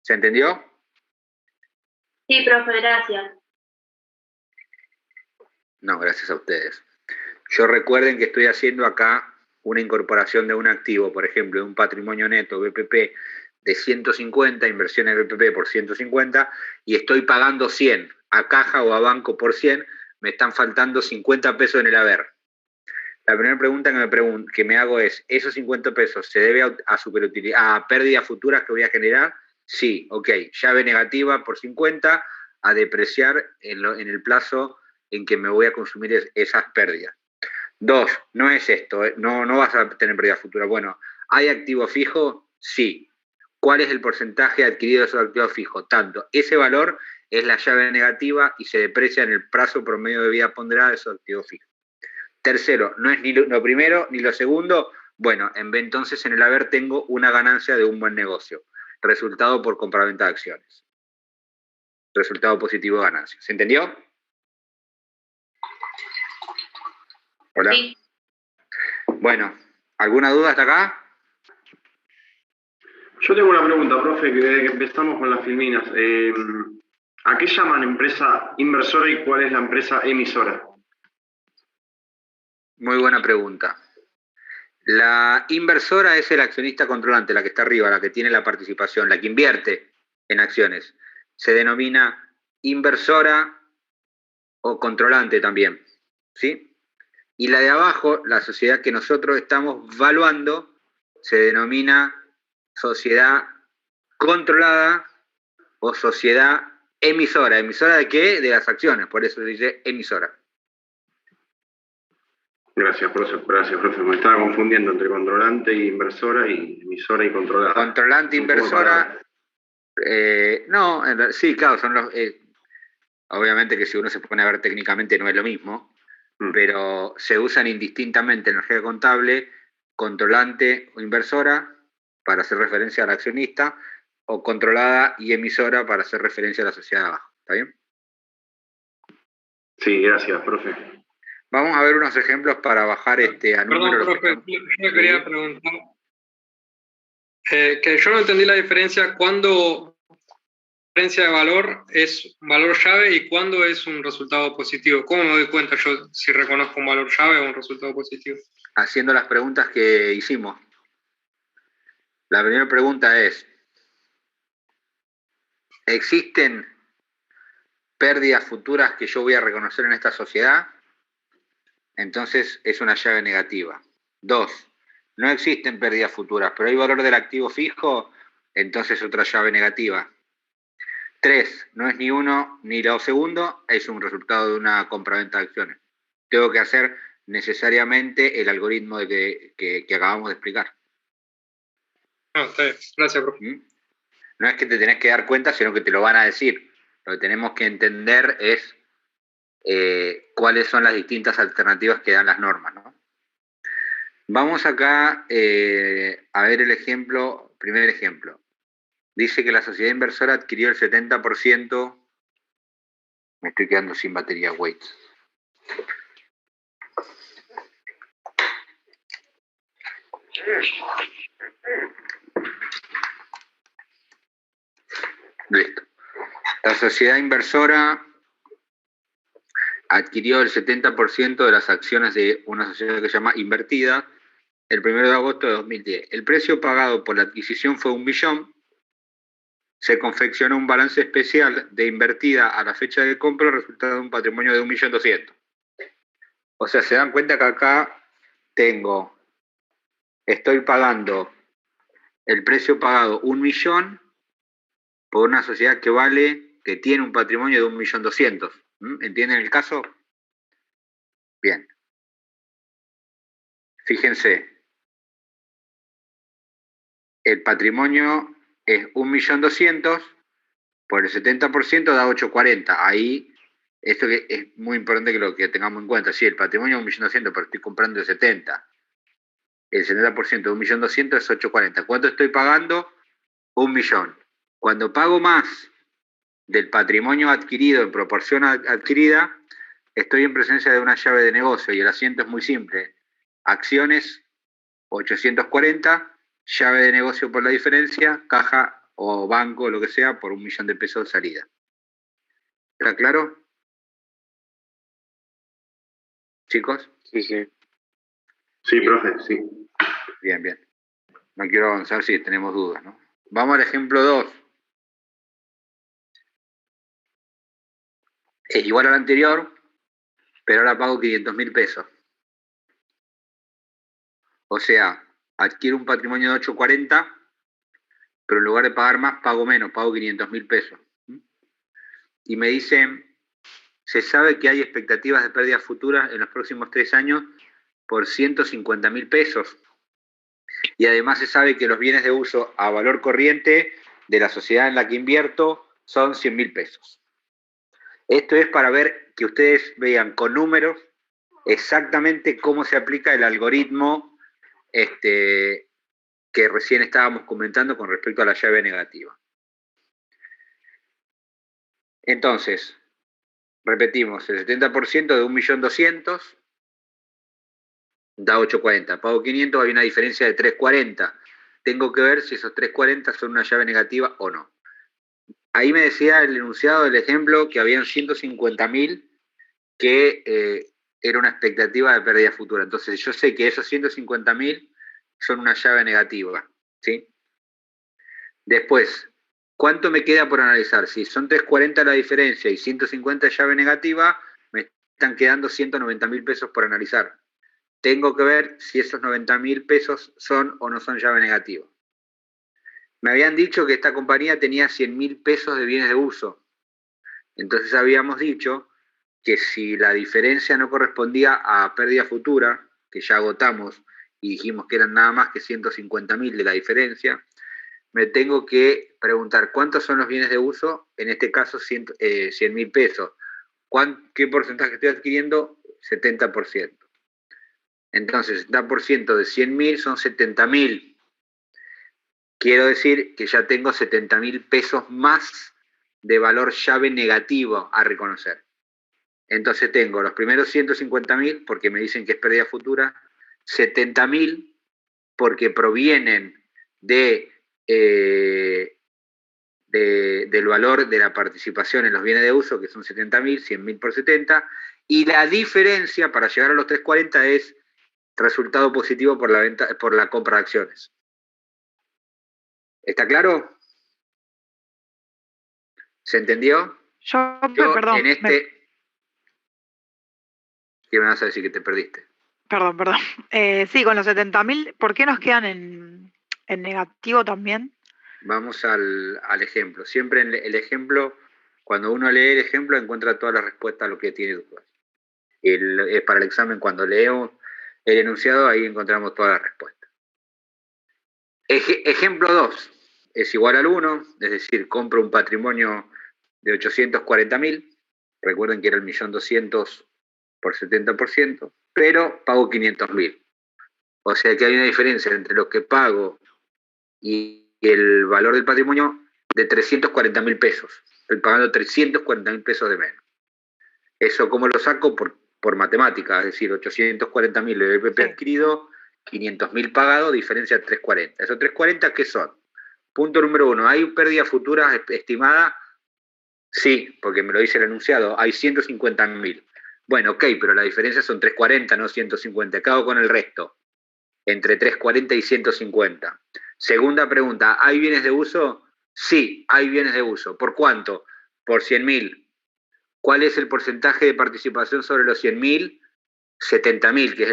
¿Se entendió? Sí, profe, gracias. No, gracias a ustedes. Yo recuerden que estoy haciendo acá una incorporación de un activo, por ejemplo, de un patrimonio neto BPP de 150, inversiones BPP por 150, y estoy pagando 100 a caja o a banco por 100, me están faltando 50 pesos en el haber. La primera pregunta que me hago es, ¿esos 50 pesos se debe a pérdidas futuras que voy a generar? Sí, ok, llave negativa por 50 a depreciar en el plazo en que me voy a consumir esas pérdidas. 2, no es esto, no vas a tener pérdida futura. Bueno, ¿hay activo fijo? Sí. ¿Cuál es el porcentaje adquirido de esos activos fijos? Tanto. Ese valor es la llave negativa y se deprecia en el plazo promedio de vida ponderada de esos activos fijos. Tercero, no es ni lo primero ni lo segundo. Bueno, entonces en el haber tengo una ganancia de un buen negocio. Resultado por compraventa de acciones. Resultado positivo de ganancia. ¿Se entendió? Hola. Sí. Bueno, ¿alguna duda hasta acá? Yo tengo una pregunta, profe, que desde que empezamos con las filminas. ¿A qué llaman empresa inversora y cuál es la empresa emisora? Muy buena pregunta. La inversora es el accionista controlante, la que está arriba, la que tiene la participación, la que invierte en acciones. Se denomina inversora o controlante también, ¿sí? Y la de abajo, la sociedad que nosotros estamos valuando, se denomina sociedad controlada o sociedad emisora. ¿Emisora de qué? De las acciones, por eso se dice emisora. Gracias, profe. Me estaba confundiendo entre controlante y inversora y emisora y controlada. Controlante, inversora. Sí, claro, son los. Obviamente que si uno se pone a ver técnicamente no es lo mismo, pero se usan indistintamente en energía contable, controlante o inversora para hacer referencia al accionista, o controlada y emisora para hacer referencia a la sociedad de abajo. ¿Está bien? Sí, gracias, profe. Vamos a ver unos ejemplos para bajar a Perdón, números. profe, yo le quería preguntar que yo no entendí la diferencia cuando diferencia de valor es un valor llave y cuándo es un resultado positivo. ¿Cómo me doy cuenta yo si reconozco un valor llave o un resultado positivo? Haciendo las preguntas que hicimos. La primera pregunta es, ¿existen pérdidas futuras que yo voy a reconocer en esta sociedad? Entonces es una llave negativa. 2, no existen pérdidas futuras, pero hay valor del activo fijo, entonces otra llave negativa. 3, no es ni uno ni lo segundo, es un resultado de una compraventa de acciones. Tengo que hacer necesariamente el algoritmo que acabamos de explicar. Está bien. Gracias, profe. No es que te tenés que dar cuenta, sino que te lo van a decir. Lo que tenemos que entender es cuáles son las distintas alternativas que dan las normas, ¿no? Vamos acá a ver el ejemplo, primer ejemplo. Dice que la sociedad inversora adquirió el 70%. Me estoy quedando sin batería, wait. Listo. La sociedad inversora adquirió el 70% de las acciones de una sociedad que se llama Invertida el 1 de agosto de 2010. El precio pagado por la adquisición fue 1 millón. Se confeccionó un balance especial de Invertida a la fecha de compra, resultado de un patrimonio de 1.200.000. O sea, se dan cuenta que acá estoy pagando el precio pagado 1 millón por una sociedad que tiene un patrimonio de 1.200.000. ¿Entienden el caso? Bien. Fíjense. El patrimonio es 1.200.000 por el 70% da 840. Ahí, esto que es muy importante que lo que tengamos en cuenta. Sí, el patrimonio es 1.200.000, pero estoy comprando el 70. El 70% de 1.200.000 es 840. ¿Cuánto estoy pagando? 1 millón. Cuando pago más del patrimonio adquirido en proporción adquirida, estoy en presencia de una llave de negocio y el asiento es muy simple. Acciones 840, llave de negocio por la diferencia, caja o banco, lo que sea, por 1 millón de pesos de salida. ¿Está claro? ¿Chicos? Sí, sí. Sí, profe, sí. Bien, bien. No quiero avanzar si tenemos dudas, ¿no? Vamos al ejemplo 2. Es igual al anterior, pero ahora pago 500.000 pesos. O sea, adquiero un patrimonio de 840, pero en lugar de pagar más, pago menos, pago 500.000 pesos. Y me dicen, se sabe que hay expectativas de pérdidas futuras en los próximos 3 años por 150.000 pesos. Y además se sabe que los bienes de uso a valor corriente de la sociedad en la que invierto son 100.000 pesos. Esto es para ver que ustedes vean con números exactamente cómo se aplica el algoritmo que recién estábamos comentando con respecto a la llave negativa. Entonces, repetimos, el 70% de 1.200.000 da 840. Pago 500, hay una diferencia de 340. Tengo que ver si esos 340 son una llave negativa o no. Ahí me decía el enunciado del ejemplo que habían 150.000 que era una expectativa de pérdida futura. Entonces yo sé que esos 150.000 son una llave negativa, ¿sí? Después, ¿cuánto me queda por analizar? Si son 340 la diferencia y 150 llave negativa, me están quedando 190.000 pesos por analizar. Tengo que ver si esos 90.000 pesos son o no son llave negativa. Me habían dicho que esta compañía tenía 100.000 pesos de bienes de uso. Entonces habíamos dicho que si la diferencia no correspondía a pérdida futura, que ya agotamos y dijimos que eran nada más que 150.000 de la diferencia, me tengo que preguntar cuántos son los bienes de uso, en este caso 100.000 pesos. ¿Qué porcentaje estoy adquiriendo? 70%. Entonces, 70% de 100.000 son 70.000. Quiero decir que ya tengo 70.000 pesos más de valor llave negativo a reconocer. Entonces tengo los primeros 150.000 porque me dicen que es pérdida futura, 70.000 porque provienen del valor de la participación en los bienes de uso, que son 70.000, 100.000 por 70, y la diferencia para llegar a los 340 es resultado positivo por la compra de acciones. ¿Está claro? ¿Se entendió? Yo Perdón. ¿Qué me vas a decir que te perdiste? Perdón. Sí, con los 70.000, ¿por qué nos quedan en negativo también? Vamos al ejemplo. Siempre en el ejemplo, cuando uno lee el ejemplo, encuentra todas las respuestas a lo que tiene dudas. Para el examen, cuando leemos el enunciado, ahí encontramos todas las respuestas. Ejemplo 2 es igual al 1, es decir, compro un patrimonio de 840.000. Recuerden que era el 1.200.000 por 70%, pero pago 500.000. O sea que hay una diferencia entre lo que pago y el valor del patrimonio de 340.000 pesos. Estoy pagando 340.000 pesos de menos. ¿Eso cómo lo saco? Por matemática, es decir, 840.000 de BPP adquirido, 500.000 pagado, diferencia 340. ¿Esos 340 qué son? Punto número 1, ¿hay pérdida futura estimada? Sí, porque me lo dice el enunciado, hay 150.000. Bueno, ok, pero la diferencia son 340, no 150. ¿Qué hago con el resto? Entre 340 y 150. Segunda pregunta, ¿hay bienes de uso? Sí, hay bienes de uso. ¿Por cuánto? Por 100.000. ¿Cuál es el porcentaje de participación sobre los 100.000? 70.000, que es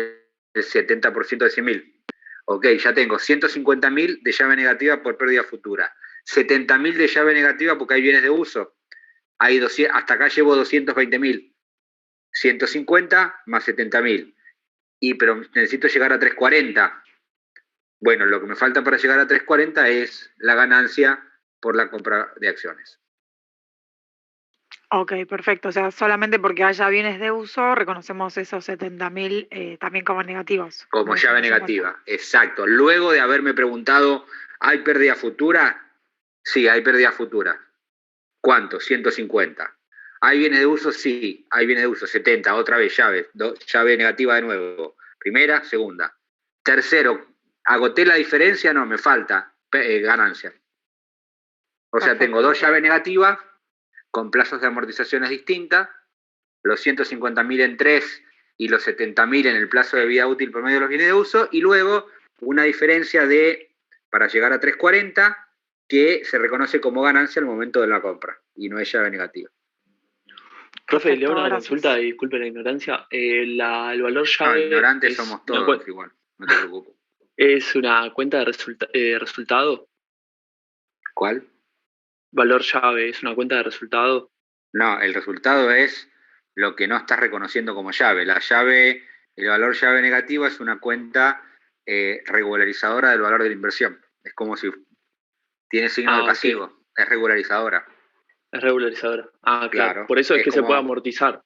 el 70% de 100.000. Ok, ya tengo 150.000 de llave negativa por pérdida futura. 70.000 de llave negativa porque hay bienes de uso. Hasta acá llevo 220.000. 150 más 70.000. Pero necesito llegar a 340. Bueno, lo que me falta para llegar a 340 es la ganancia por la compra de acciones. Ok, perfecto. O sea, solamente porque haya bienes de uso, reconocemos esos 70.000 también como negativos. Como llave negativa, exacto. Luego de haberme preguntado, ¿hay pérdida futura? Sí, hay pérdida futura. ¿Cuánto? 150. ¿Hay bienes de uso? Sí, hay bienes de uso. 70, otra vez llave negativa de nuevo. Primera, segunda. Tercero, ¿agoté la diferencia? No, me falta ganancia. O sea, tengo 2 llaves negativas con plazos de amortizaciones distintas, los 150.000 en 3 y los 70.000 en el plazo de vida útil promedio de los bienes de uso, y luego una diferencia para llegar a 340, que se reconoce como ganancia al momento de la compra, y no es llave negativa. Profe, le hago una consulta, disculpe la ignorancia. El valor llave... No, ignorantes somos todos igual, no te preocupes. ¿Es una cuenta de resultado? ¿Cuál? ¿Valor llave es una cuenta de resultado? No, el resultado es lo que no estás reconociendo como llave. El valor llave negativa es una cuenta regularizadora del valor de la inversión. Es como si tiene signo de pasivo, okay. Es regularizadora. Es regularizadora. Claro. Por eso es que se puede amortizar.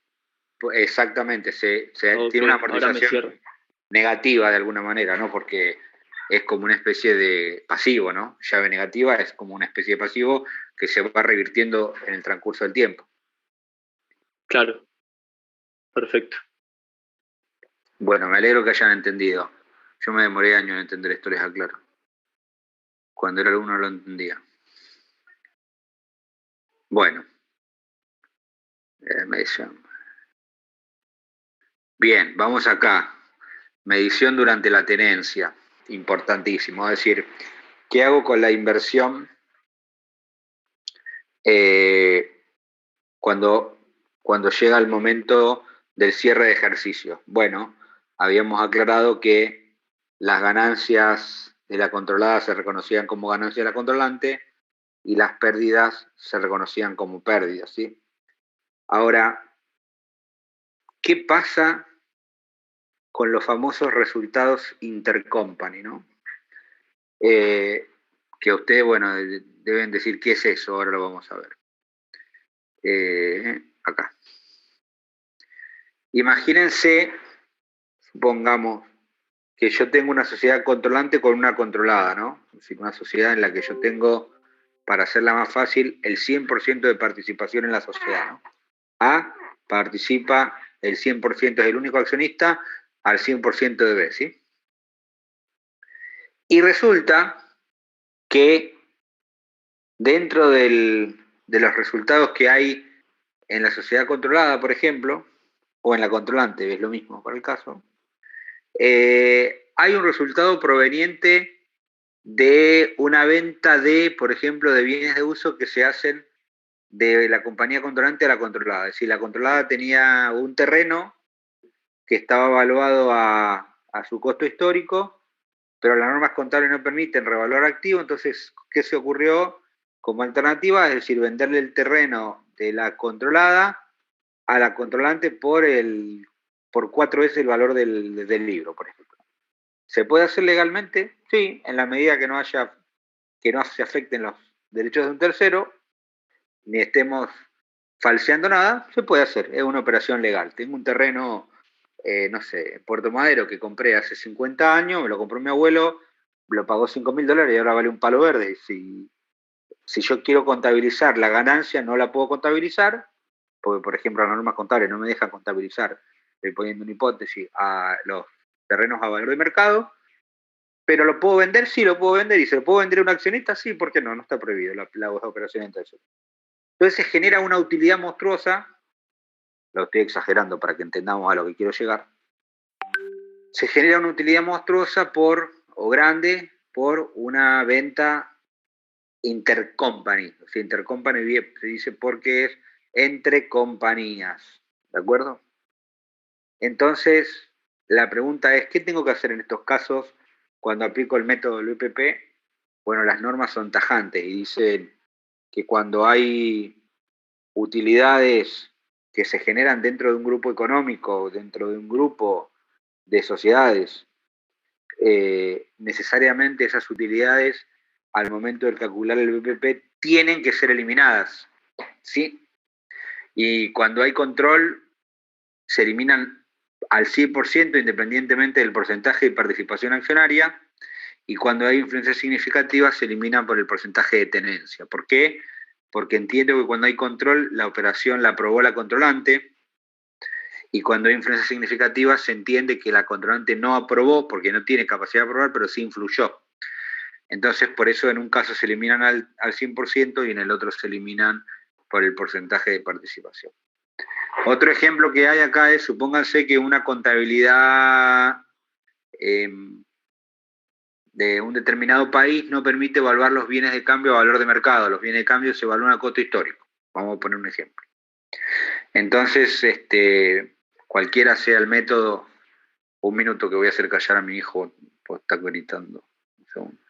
Exactamente, tiene una amortización negativa de alguna manera, ¿no? Porque es como una especie de pasivo, ¿no? Llave negativa es como una especie de pasivo que se va revirtiendo en el transcurso del tiempo. Claro. Perfecto. Bueno, me alegro que hayan entendido. Yo me demoré años en entender esto, les aclaro. Cuando era alumno no lo entendía. Bueno. Bien, vamos acá. Medición durante la tenencia. Importantísimo. Es decir, ¿qué hago con la inversión cuando llega el momento del cierre de ejercicio? Bueno, habíamos aclarado que las ganancias de la controlada se reconocían como ganancia de la controlante y las pérdidas se reconocían como pérdidas, ¿sí? Ahora, ¿qué pasa con los famosos resultados intercompany, ¿no? Que ustedes, bueno, deben decir qué es eso, ahora lo vamos a ver. Acá. Imagínense, supongamos, que yo tengo una sociedad controlante con una controlada, ¿no? Es decir, una sociedad en la que yo tengo, para hacerla más fácil, el 100% de participación en la sociedad, ¿no? A participa el 100%, es el único accionista al 100% de B, ¿sí? Y resulta que dentro de los resultados que hay en la sociedad controlada, por ejemplo, o en la controlante, es lo mismo para el caso, hay un resultado proveniente de una venta de, por ejemplo, de bienes de uso que se hacen de la compañía controlante a la controlada. Es decir, la controlada tenía un terreno que estaba evaluado a su costo histórico, pero las normas contables no permiten revaluar activo. Entonces, ¿qué se ocurrió como alternativa? Es decir, venderle el terreno de la controlada a la controlante por 4 veces el valor del libro, por ejemplo. ¿Se puede hacer legalmente? Sí, en la medida que no se afecten los derechos de un tercero, ni estemos falseando nada, se puede hacer, es una operación legal. Tengo un terreno, no sé, en Puerto Madero que compré hace 50 años, me lo compró mi abuelo, lo pagó $5.000 y ahora vale un palo verde. Si yo quiero contabilizar la ganancia, no la puedo contabilizar, porque por ejemplo las normas contables no me dejan contabilizar, estoy poniendo una hipótesis, a los terrenos a valor de mercado, pero lo puedo vender, sí lo puedo vender, y se lo puedo vender a un accionista, sí, ¿por qué no? No está prohibido la operación entre eso. Entonces se genera una utilidad monstruosa, lo estoy exagerando para que entendamos a lo que quiero llegar, se genera una utilidad monstruosa o grande por una venta intercompany. O sea, intercompany se dice porque es entre compañías, ¿de acuerdo? Entonces, la pregunta es, ¿qué tengo que hacer en estos casos cuando aplico el método del BPP? Bueno, las normas son tajantes y dicen que cuando hay utilidades que se generan dentro de un grupo económico, dentro de un grupo de sociedades, necesariamente esas utilidades, al momento de calcular el BPP, tienen que ser eliminadas, ¿sí? Y cuando hay control, se eliminan al 100% independientemente del porcentaje de participación accionaria, y cuando hay influencias significativas se eliminan por el porcentaje de tenencia. ¿Por qué? Porque entiendo que cuando hay control, la operación la aprobó la controlante, y cuando hay influencia significativa se entiende que la controlante no aprobó porque no tiene capacidad de aprobar, pero sí influyó. Entonces, por eso en un caso se eliminan al 100% y en el otro se eliminan por el porcentaje de participación. Otro ejemplo que hay acá es, supónganse que una contabilidad de un determinado país no permite evaluar los bienes de cambio a valor de mercado. Los bienes de cambio se evalúan a costo histórico. Vamos a poner un ejemplo. Entonces, cualquiera sea el método, un minuto que voy a hacer callar a mi hijo, pues está gritando. Un segundo.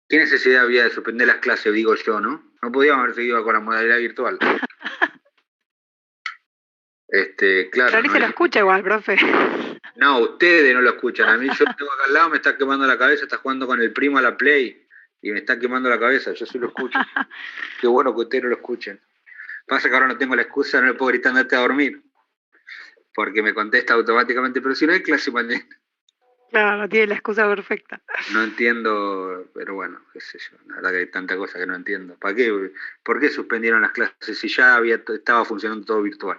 ¿Qué necesidad había de suspender las clases, digo yo, no? No podíamos haber seguido con la modalidad virtual. Claro. Pero ni se lo escucha igual, profe. No, ustedes no lo escuchan. A mí yo tengo acá al lado, me está quemando la cabeza, está jugando con el primo a la Play y me está quemando la cabeza, yo sí lo escucho. Qué bueno que ustedes no lo escuchen. Pasa que ahora no tengo la excusa, no le puedo gritar andate a dormir, porque me contesta automáticamente, pero si no hay clase mañana. Claro, no tiene la excusa perfecta. No entiendo, pero bueno, qué sé yo, la verdad que hay tanta cosa que no entiendo. ¿Para qué? ¿Por qué suspendieron las clases si ya estaba funcionando todo virtual?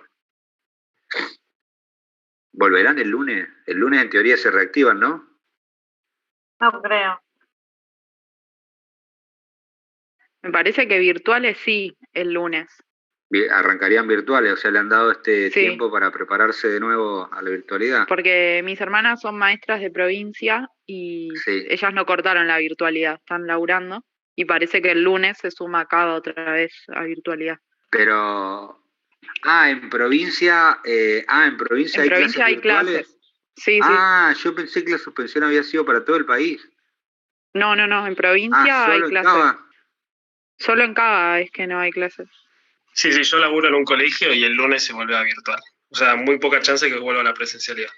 ¿Volverán el lunes? El lunes en teoría se reactivan, ¿no? No creo. Me parece que virtuales sí, el lunes. Arrancarían virtuales, o sea, le han dado Sí. tiempo para prepararse de nuevo a la virtualidad. Porque mis hermanas son maestras de provincia y Sí. ellas no cortaron la virtualidad, están laburando y parece que el lunes se suma acá otra vez a virtualidad. Pero, en provincia, En provincia hay clases. Sí, Yo pensé que la suspensión había sido para todo el país. No, en provincia hay ¿solo en clases. Cava? Solo en Cava es que no hay clases. Sí, yo laburo en un colegio y el lunes se vuelve a virtual. O sea, muy poca chance que vuelva a la presencialidad.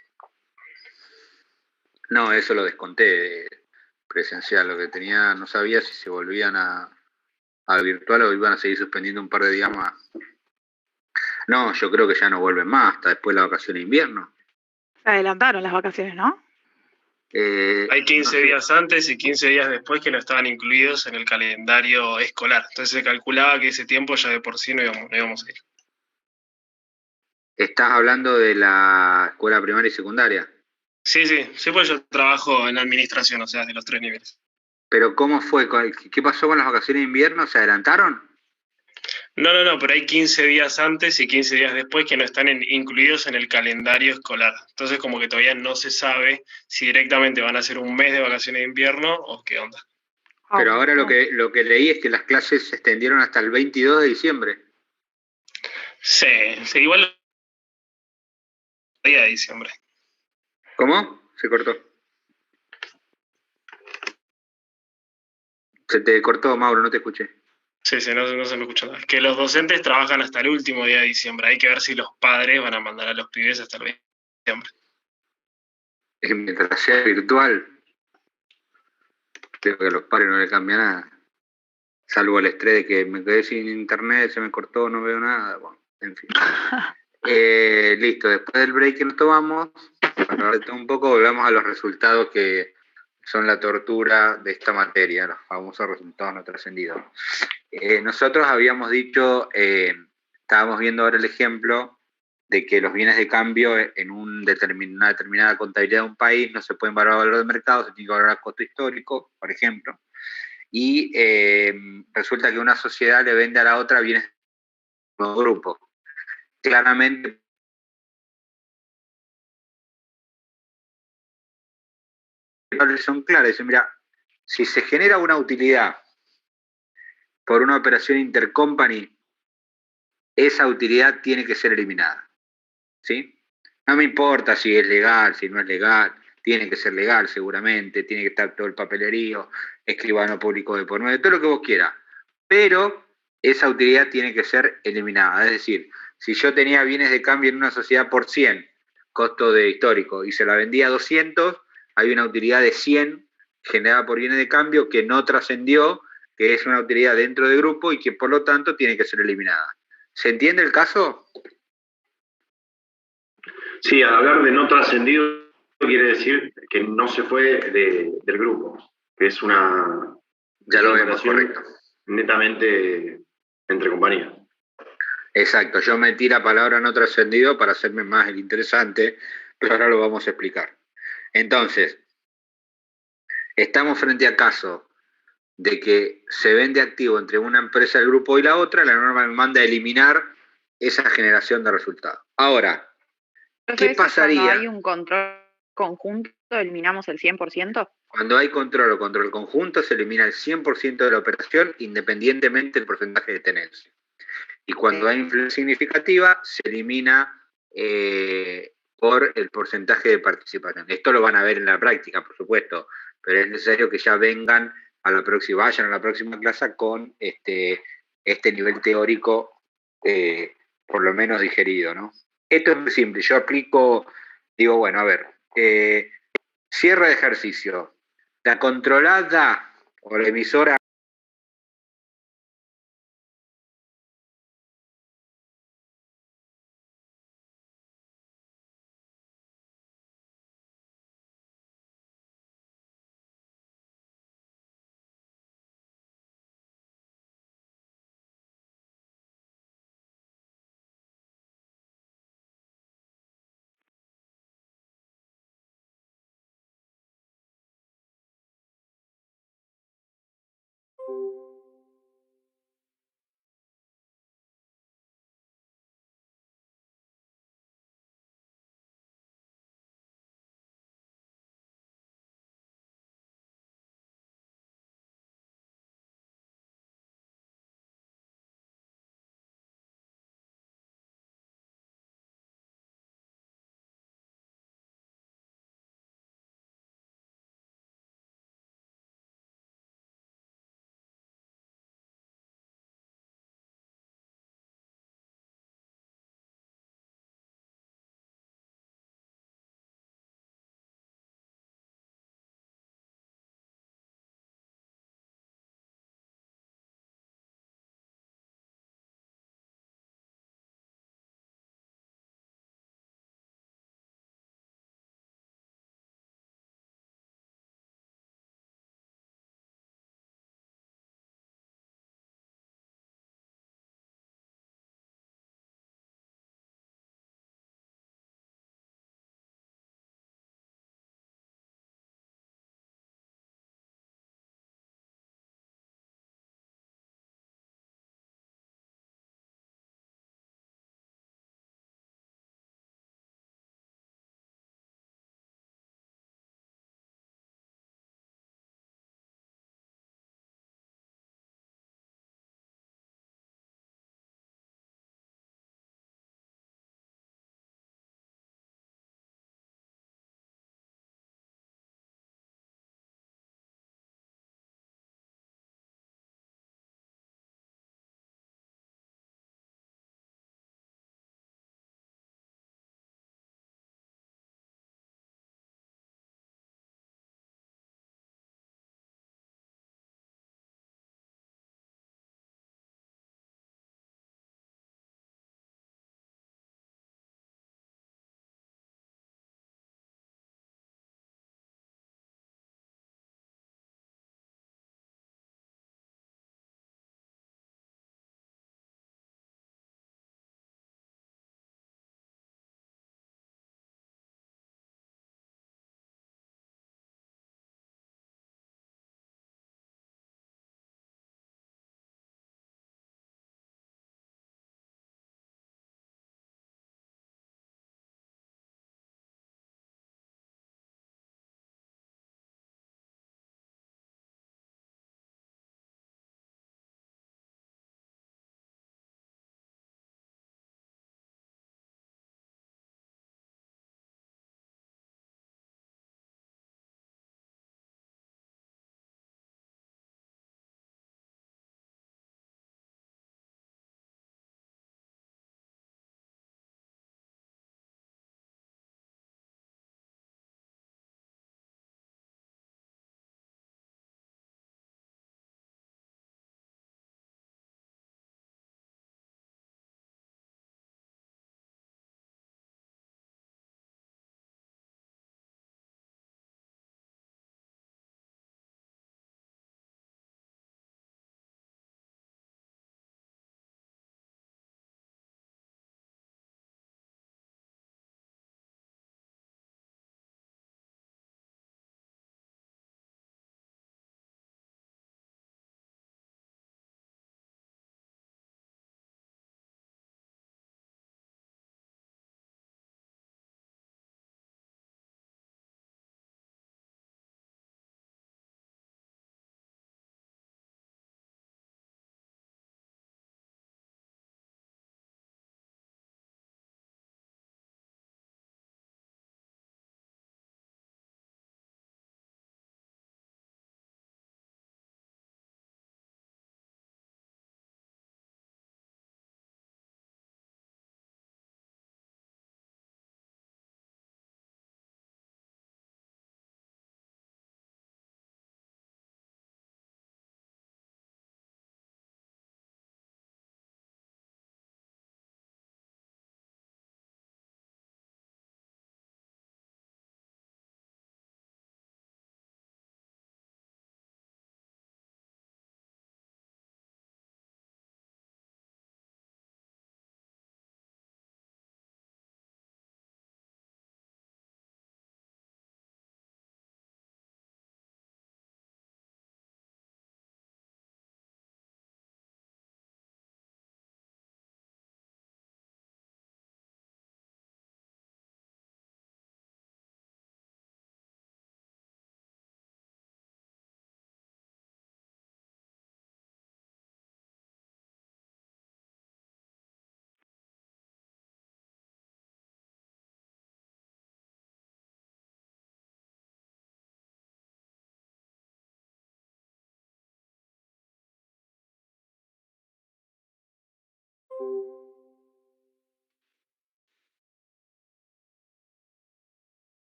No, eso lo desconté de presencial. Lo que tenía, no sabía si se volvían a virtual o iban a seguir suspendiendo un par de días más. No, yo creo que ya no vuelven más, hasta después de la vacación de invierno. Se adelantaron las vacaciones, ¿no? Hay 15 no sé. días antes y 15 días después que no estaban incluidos en el calendario escolar. Entonces se calculaba que ese tiempo ya de por sí no íbamos a ir. ¿Estás hablando de la escuela primaria y secundaria? Sí, pues yo trabajo en administración, o sea, de los 3 niveles. ¿Pero cómo fue? ¿Qué pasó con las vacaciones de invierno? ¿Se adelantaron? No, pero hay 15 días antes y 15 días después que no están incluidos en el calendario escolar. Entonces como que todavía no se sabe si directamente van a ser un mes de vacaciones de invierno o qué onda. Pero ahora lo que leí es que las clases se extendieron hasta el 22 de diciembre. Sí, igual día de diciembre. ¿Cómo? Se cortó. Se te cortó, Mauro, no te escuché. Sí, no se me escucha nada. Que los docentes trabajan hasta el último día de diciembre. Hay que ver si los padres van a mandar a los pibes hasta el 20 de diciembre. Es que mientras sea virtual, creo que a los padres no le cambia nada. Salvo el estrés de que me quedé sin internet, se me cortó, no veo nada. Bueno, en fin. Listo, después del break que nos tomamos, para hablar de todo un poco, volvamos a los resultados que son la tortura de esta materia, los famosos resultados no trascendidos. Nosotros habíamos dicho, estábamos viendo ahora el ejemplo de que los bienes de cambio en una determinada contabilidad de un país no se pueden valorar a valor de mercado, se tiene que valorar a costo histórico, por ejemplo, y resulta que una sociedad le vende a la otra bienes de un grupo. Claramente son claras, dicen, mira, si se genera una utilidad por una operación intercompany, esa utilidad tiene que ser eliminada, ¿sí? No me importa si es legal, si no es legal, tiene que ser legal seguramente, tiene que estar todo el papelerío, escribano público de por medio, todo lo que vos quieras, pero esa utilidad tiene que ser eliminada, es decir, si yo tenía bienes de cambio en una sociedad por 100, costo de histórico, y se la vendía a 200, hay una utilidad de 100 generada por bienes de cambio que no trascendió, que es una utilidad dentro del grupo y que por lo tanto tiene que ser eliminada. ¿Se entiende el caso? Sí, al hablar de no trascendido quiere decir que no se fue del grupo, que es una ya lo vemos, correcto, netamente entre compañías. Exacto, yo metí la palabra no trascendido para hacerme más el interesante, pero ahora lo vamos a explicar. Entonces, estamos frente a caso de que se vende activo entre una empresa del grupo y la otra, la norma me manda a eliminar esa generación de resultados. Ahora, ¿qué pasaría? Cuando hay un control conjunto, eliminamos el 100%. Cuando hay control o control conjunto, se elimina el 100% de la operación, independientemente del porcentaje de tenencia. Y cuando hay influencia significativa, se elimina por el porcentaje de participación. Esto lo van a ver en la práctica, por supuesto, pero es necesario que ya vengan vayan a la próxima clase con este nivel teórico por lo menos digerido, ¿no? Esto es muy simple. Yo aplico, digo, bueno, a ver, cierre de ejercicio. La controlada o la emisora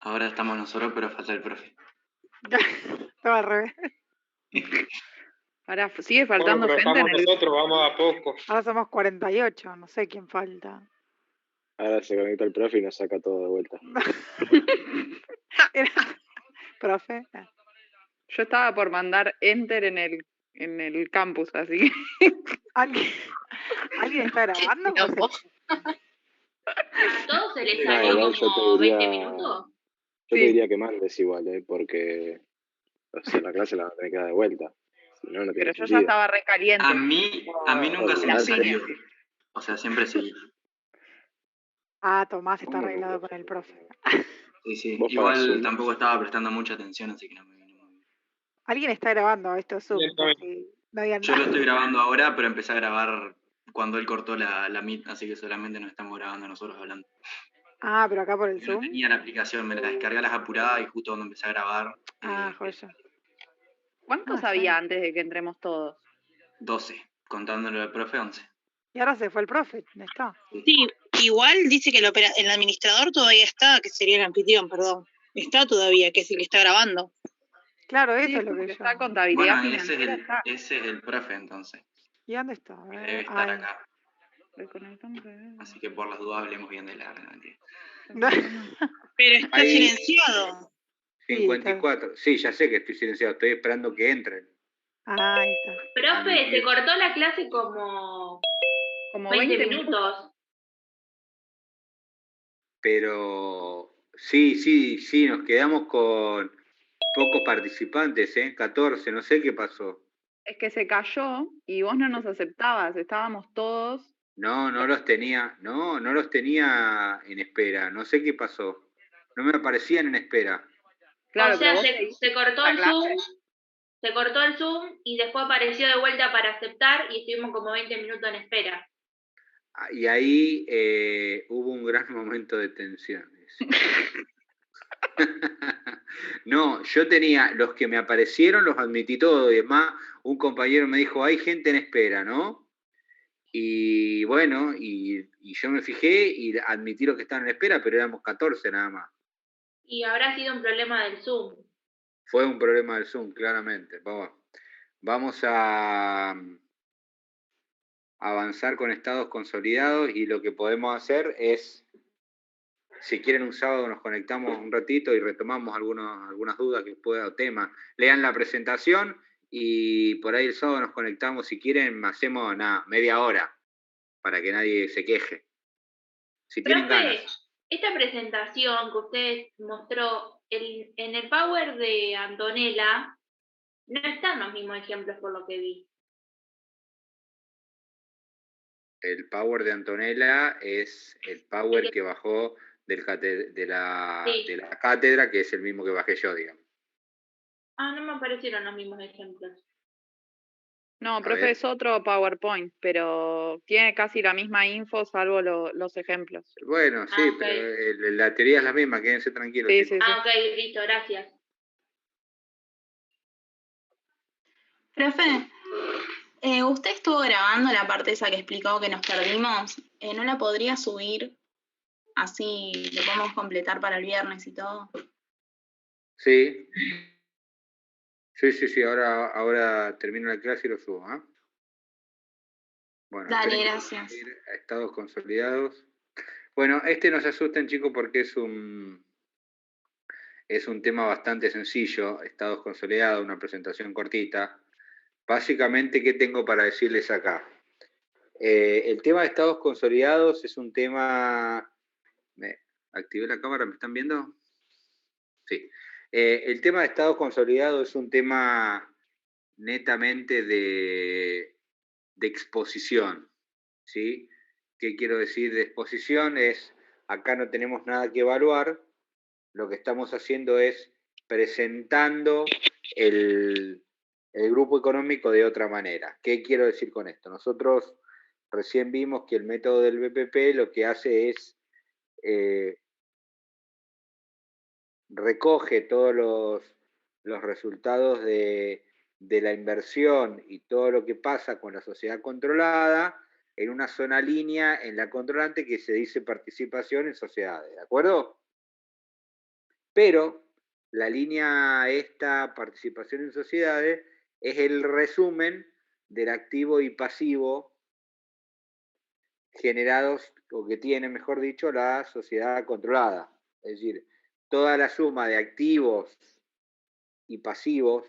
Ahora estamos nosotros, pero falta el profe. Estaba al revés. Ahora sigue faltando Bueno, pero gente en estamos el. nosotros, vamos a poco. Ahora somos 48, no sé quién falta. Ahora se conecta el profe y nos saca todo de vuelta. Profe. Yo estaba por mandar enter en el campus, así que. ¿Alguien está grabando? ¿A todos se les No, salió igual como 20 minutos? Yo te diría que mandes igual, porque o sea, la clase la van a tener que dar de vuelta. Si no, no tiene Pero yo ya sentido. estaba recaliente. A mí nunca se me salió. O sea, siempre sí. Ah, Tomás está ¿Cómo no? arreglado con el profe. Sí. Vos Igual para Zoom. tampoco estaba prestando mucha atención, así que no me vino muy bien. Alguien está grabando esto es Zoom. No digan Yo lo nada. estoy grabando ahora, pero empecé a grabar cuando él cortó la Meet, así que solamente nos estamos grabando nosotros hablando. Ah, pero acá por el Yo no Zoom. tenía la aplicación, me la descargué a las apuradas y justo cuando empecé a grabar, Joya. ¿Cuántos había antes de que entremos todos? 12, contándolo del profe 11. Y ahora se fue el profe, ¿dónde está? Sí, igual dice que el administrador todavía está, que sería el anfitrión, perdón. Está todavía, que es el que está grabando. Claro, eso es lo que yo. Está contabilidad Bueno, ese financiera. es el profe entonces. ¿Y dónde está? Debe estar acá. Reconectando. Así que por las dudas hablemos bien de la mentira. Pero está Ahí. silenciado. 54. Sí, ya sé que estoy silenciado. Estoy esperando que entren. Ahí está. Profe, se cortó la clase como 20 minutos. Pero sí, nos quedamos con pocos participantes, 14, no sé qué pasó. Es que se cayó y vos no nos aceptabas, estábamos todos. No los tenía en espera, no sé qué pasó. No me aparecían en espera. Claro, o sea, pero se cortó el Zoom, y después apareció de vuelta para aceptar y estuvimos como 20 minutos en espera. Y ahí hubo un gran momento de tensión. No, yo tenía, los que me aparecieron los admití todos, y además un compañero me dijo, hay gente en espera, ¿no? Y bueno, y yo me fijé y admití los que estaban en espera, pero éramos 14 nada más. Y habrá sido un problema del Zoom. Fue un problema del Zoom, claramente. Vamos a avanzar con estados consolidados y lo que podemos hacer es, si quieren un sábado nos conectamos un ratito y retomamos algunas dudas que pueda o temas. Lean la presentación y por ahí el sábado nos conectamos, si quieren hacemos media hora para que nadie se queje. Si tienen ganas. Esta presentación que usted mostró en el Power de Antonella no están los mismos ejemplos por lo que vi. El Power de Antonella es el Power que bajó de la cátedra, que es el mismo que bajé yo, digamos. No me aparecieron los mismos ejemplos. No, profe, es otro PowerPoint, pero tiene casi la misma info salvo los ejemplos. Bueno, sí, okay. Pero la teoría es la misma, quédense tranquilos. Sí. Ok, listo, gracias. Profe, usted estuvo grabando la parte esa que explicó que nos perdimos. ¿No la podría subir? Así lo podemos completar para el viernes y todo. Sí. Sí, ahora termino la clase y lo subo, ¿ah? Bueno, dale, gracias. Estados consolidados. Bueno, no se asusten, chicos, porque es un tema bastante sencillo, estados consolidados, una presentación cortita. Básicamente, ¿qué tengo para decirles acá? El tema de estados consolidados es un tema... ¿Activé la cámara? ¿Me están viendo? Sí. El tema de estados consolidados es un tema netamente de exposición, ¿sí? ¿Qué quiero decir de exposición? Acá no tenemos nada que evaluar, lo que estamos haciendo es presentando el grupo económico de otra manera. ¿Qué quiero decir con esto? Nosotros recién vimos que el método del BPP lo que hace es recoge todos los resultados de la inversión y todo lo que pasa con la sociedad controlada en una sola línea en la controlante que se dice participación en sociedades, ¿de acuerdo? Pero la línea esta, participación en sociedades, es el resumen del activo y pasivo generados, o que tiene, mejor dicho, la sociedad controlada. Es decir, toda la suma de activos y pasivos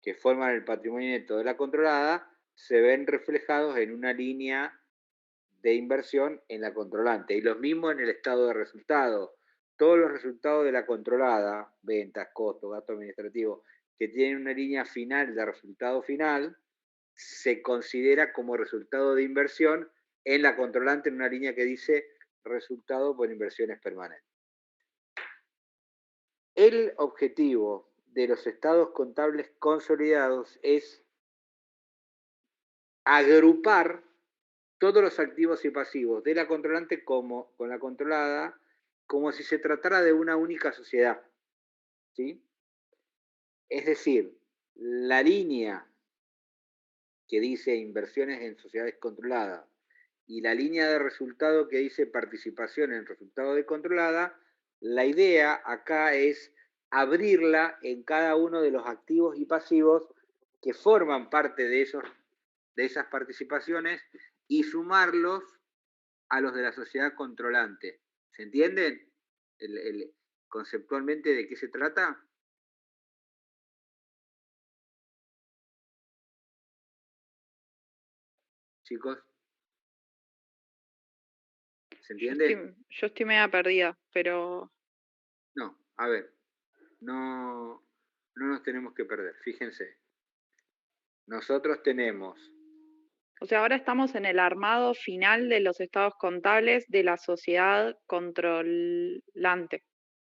que forman el patrimonio neto de la controlada se ven reflejados en una línea de inversión en la controlante. Y los mismos en el estado de resultado. Todos los resultados de la controlada, ventas, costos, gasto administrativo, que tienen una línea final de resultado final, se considera como resultado de inversión en la controlante en una línea que dice resultado por inversiones permanentes. El objetivo de los estados contables consolidados es agrupar todos los activos y pasivos de la controlante con la controlada, como si se tratara de una única sociedad. ¿Sí? Es decir, la línea que dice inversiones en sociedades controladas y la línea de resultado que dice participación en resultado de controlada, la idea acá es abrirla en cada uno de los activos y pasivos que forman parte de esas participaciones y sumarlos a los de la sociedad controlante. ¿Se entienden conceptualmente de qué se trata? Chicos, ¿se entiende? Yo estoy media perdida, pero... No, a ver, no nos tenemos que perder, fíjense. Nosotros tenemos... O sea, ahora estamos en el armado final de los estados contables de la sociedad controlante.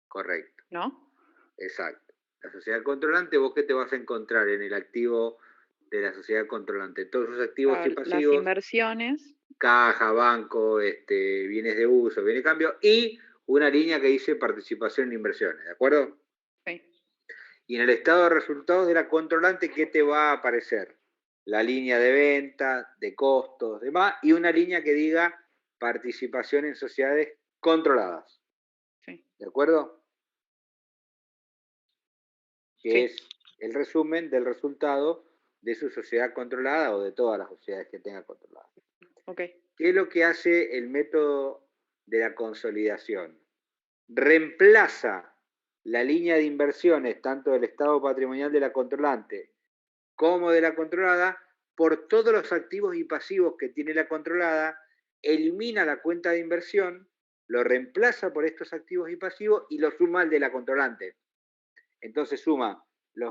Correcto. ¿No? Exacto. La sociedad controlante, ¿vos qué te vas a encontrar en el activo de la sociedad controlante? Todos sus activos y pasivos. Las inversiones. Caja, banco, bienes de uso, bienes de cambio, y una línea que dice participación en inversiones, ¿de acuerdo? Sí. Y en el estado de resultados de la controlante, ¿qué te va a aparecer? La línea de venta, de costos, demás, y una línea que diga participación en sociedades controladas. Sí. ¿De acuerdo? Que sí. es el resumen del resultado de su sociedad controlada o de todas las sociedades que tenga controladas. Okay. ¿Qué es lo que hace el método de la consolidación? Reemplaza la línea de inversiones, tanto del estado patrimonial de la controlante como de la controlada, por todos los activos y pasivos que tiene la controlada, elimina la cuenta de inversión, lo reemplaza por estos activos y pasivos y lo suma al de la controlante. Entonces suma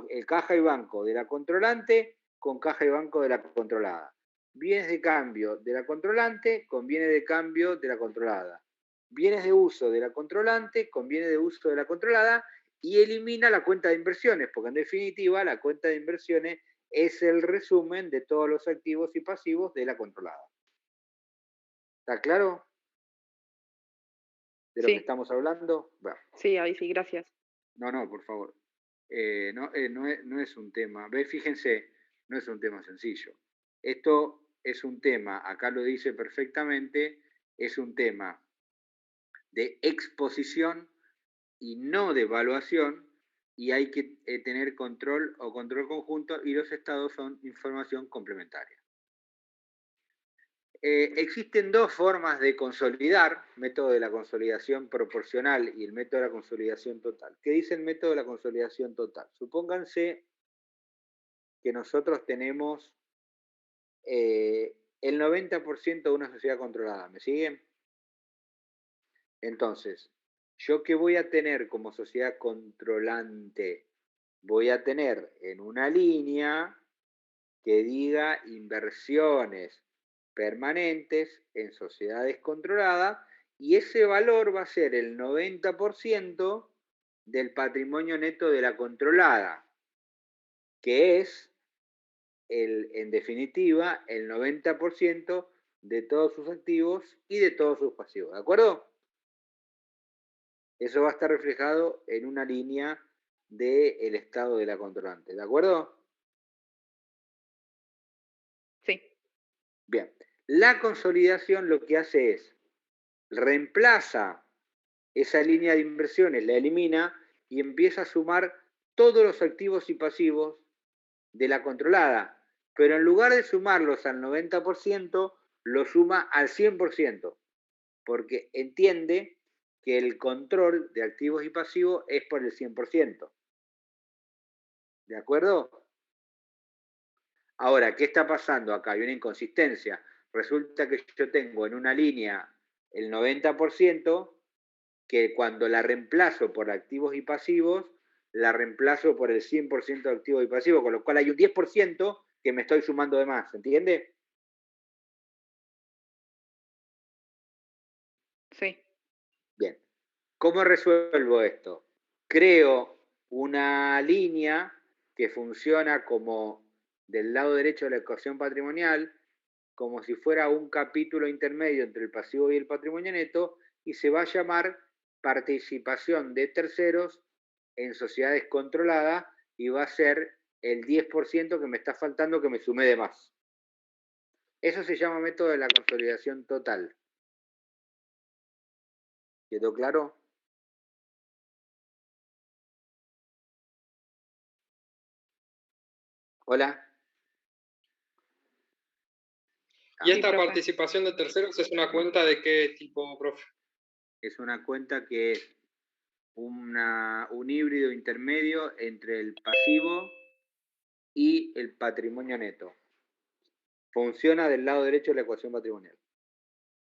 el caja y banco de la controlante con caja y banco de la controlada. Bienes de cambio de la controlante con bienes de cambio de la controlada. Bienes de uso de la controlante con bienes de uso de la controlada y elimina la cuenta de inversiones, porque en definitiva la cuenta de inversiones es el resumen de todos los activos y pasivos de la controlada. ¿Está claro? ¿De lo que estamos hablando? Bueno. Sí, ahí sí, gracias. No, por favor. No es un tema. Fíjense, no es un tema sencillo. Esto es un tema, acá lo dice perfectamente, es un tema de exposición y no de evaluación, y hay que tener control o control conjunto, y los estados son información complementaria. Existen dos formas de consolidar, método de la consolidación proporcional y el método de la consolidación total. ¿Qué dice el método de la consolidación total? Supónganse que nosotros tenemos el 90% de una sociedad controlada, ¿me siguen? Entonces, ¿yo qué voy a tener como sociedad controlante? Voy a tener en una línea que diga inversiones permanentes en sociedades controladas, y ese valor va a ser el 90% del patrimonio neto de la controlada, que es, en definitiva, el 90% de todos sus activos y de todos sus pasivos, ¿de acuerdo? Eso va a estar reflejado en una línea del estado de la controlante, ¿de acuerdo? Sí. Bien. La consolidación lo que hace es reemplaza esa línea de inversiones, la elimina y empieza a sumar todos los activos y pasivos de la controlada, pero en lugar de sumarlos al 90%, lo suma al 100%, porque entiende que el control de activos y pasivos es por el 100%. ¿De acuerdo? Ahora, ¿qué está pasando acá? Hay una inconsistencia. Resulta que yo tengo en una línea el 90%, que cuando la reemplazo por activos y pasivos, la reemplazo por el 100% de activos y pasivos, con lo cual hay un 10% que me estoy sumando de más, ¿entiende? Sí. Bien. ¿Cómo resuelvo esto? Creo una línea que funciona como del lado derecho de la ecuación patrimonial, como si fuera un capítulo intermedio entre el pasivo y el patrimonio neto, y se va a llamar participación de terceros en sociedades controladas, y va a ser el 10% que me está faltando, que me sumé de más. Eso se llama método de la consolidación total. ¿Quedó claro? Hola. ¿Y esta participación de terceros es una cuenta de qué tipo, profe? Es una cuenta que es un híbrido intermedio entre el pasivo y el patrimonio neto. Funciona del lado derecho de la ecuación patrimonial.